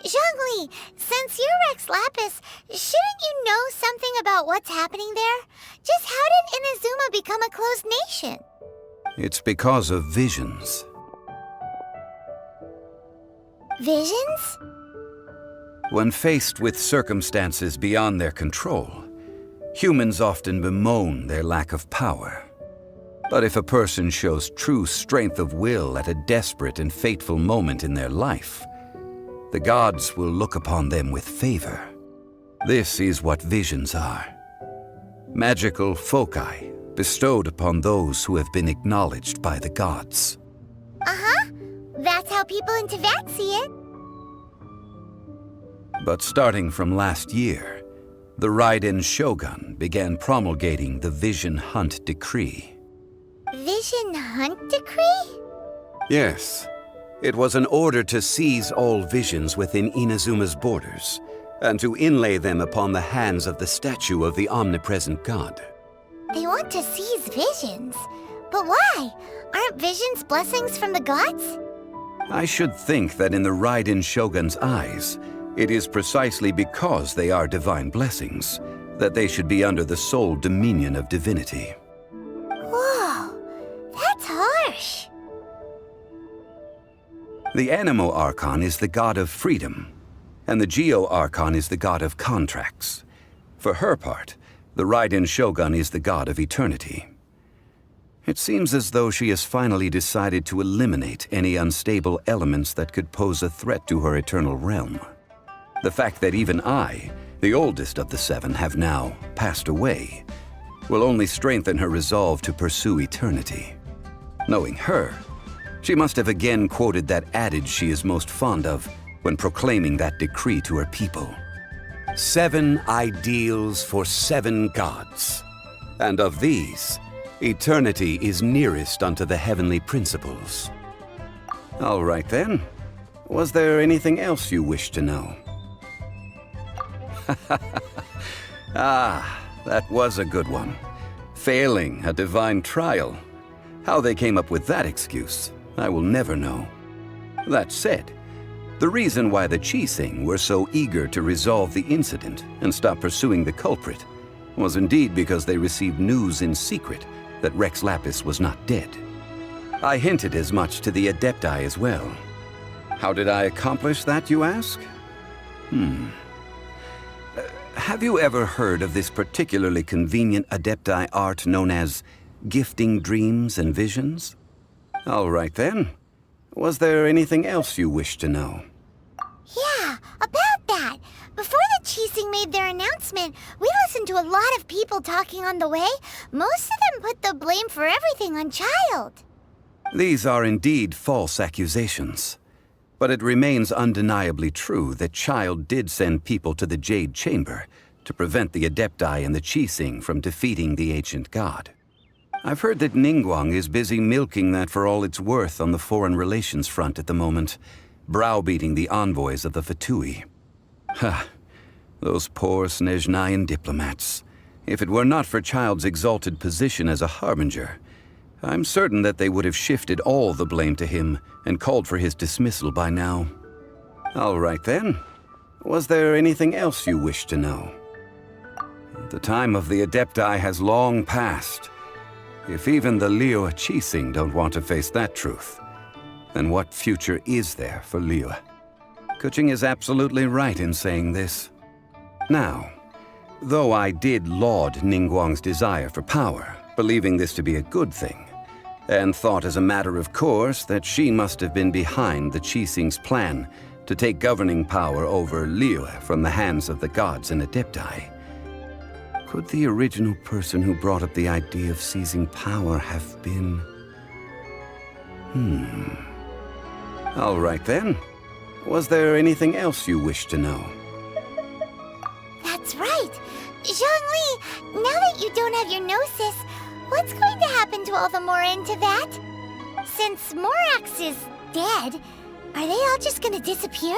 Zhongli, since you're Rex Lapis, shouldn't you know something about what's happening there? Just how did Inazuma become a closed nation? It's because of visions. Visions? When faced with circumstances beyond their control, humans often bemoan their lack of power. But if a person shows true strength of will at a desperate and fateful moment in their life, the gods will look upon them with favor. This is what visions are. Magical foci bestowed upon those who have been acknowledged by the gods. Uh-huh. That's how people in Teyvat see it. But starting from last year, the Raiden Shogun began promulgating the Vision Hunt Decree. Vision Hunt Decree? Yes. It was an order to seize all visions within Inazuma's borders, and to inlay them upon the hands of the statue of the omnipresent god. They want to seize visions. But why? Aren't visions blessings from the gods? I should think that in the Raiden Shogun's eyes, it is precisely because they are divine blessings that they should be under the sole dominion of divinity. Whoa, that's harsh. The Animo Archon is the god of freedom, and the Geo Archon is the god of contracts. For her part, the Raiden Shogun is the god of eternity. It seems as though she has finally decided to eliminate any unstable elements that could pose a threat to her eternal realm. The fact that even I, the oldest of the seven, have now passed away, will only strengthen her resolve to pursue eternity. Knowing her, she must have again quoted that adage she is most fond of when proclaiming that decree to her people. 7 ideals for 7 gods, and of these, eternity is nearest unto the heavenly principles. All right then. Was there anything else you wish to know? Ah, that was a good one. Failing a divine trial. How they came up with that excuse, I will never know. That said, the reason why the Qixing were so eager to resolve the incident and stop pursuing the culprit was indeed because they received news in secret that Rex Lapis was not dead. I hinted as much to the Adepti as well. How did I accomplish that, you ask? Have you ever heard of this particularly convenient Adepti art known as gifting dreams and visions? All right then. Was there anything else you wish to know? Yeah, about that. Before the Qixing made their announcement, we listened to a lot of people talking on the way. Most of them put the blame for everything on Childe. These are indeed false accusations. But it remains undeniably true that Childe did send people to the Jade Chamber to prevent the Adepti and the Qixing from defeating the ancient god. I've heard that Ningguang is busy milking that for all it's worth on the foreign relations front at the moment, browbeating the envoys of the Fatui. Ha! Those poor Snezhnayan diplomats. If it were not for Childe's exalted position as a harbinger, I'm certain that they would have shifted all the blame to him and called for his dismissal by now. All right then. Was there anything else you wish to know? The time of the Adepti has long passed. If even the Liyue Qixing don't want to face that truth, then what future is there for Liyue? Kuching is absolutely right in saying this. Now, though I did laud Ningguang's desire for power, believing this to be a good thing, and thought as a matter of course that she must have been behind the Qixing's plan to take governing power over Liyue from the hands of the gods and Adepti. Could the original person who brought up the idea of seizing power have been... All right then. Was there anything else you wish to know? That's right. Zhongli, now that you don't have your gnosis, what's going to happen to all the Mora in Teyvat? Since Morax is dead, are they all just gonna disappear?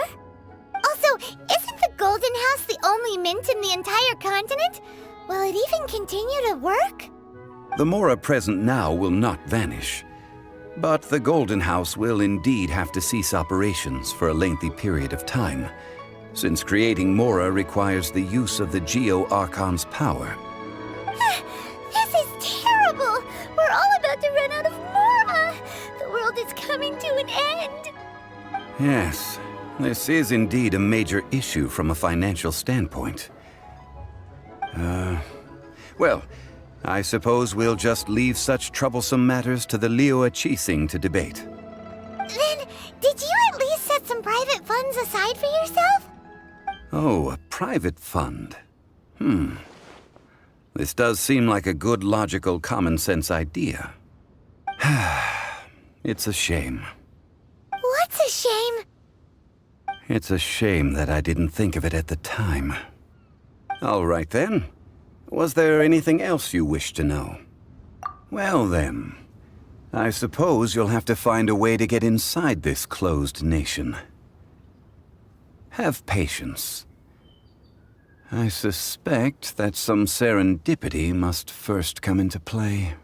Also, isn't the Golden House the only mint in the entire continent? Will it even continue to work? The Mora present now will not vanish. But the Golden House will indeed have to cease operations for a lengthy period of time, since creating Mora requires the use of the Geo-Archon's power. This is terrible! We're all about to run out of Mora! The world is coming to an end! Yes, this is indeed a major issue from a financial standpoint. Well, I suppose we'll just leave such troublesome matters to the Liyue Qixing to debate. Then, did you at least set some private funds aside for yourself? Oh, a private fund. This does seem like a good, logical, common-sense idea. It's a shame. What's a shame? It's a shame that I didn't think of it at the time. All right then. Was there anything else you wish to know? Well then, I suppose you'll have to find a way to get inside this closed nation. Have patience. I suspect that some serendipity must first come into play.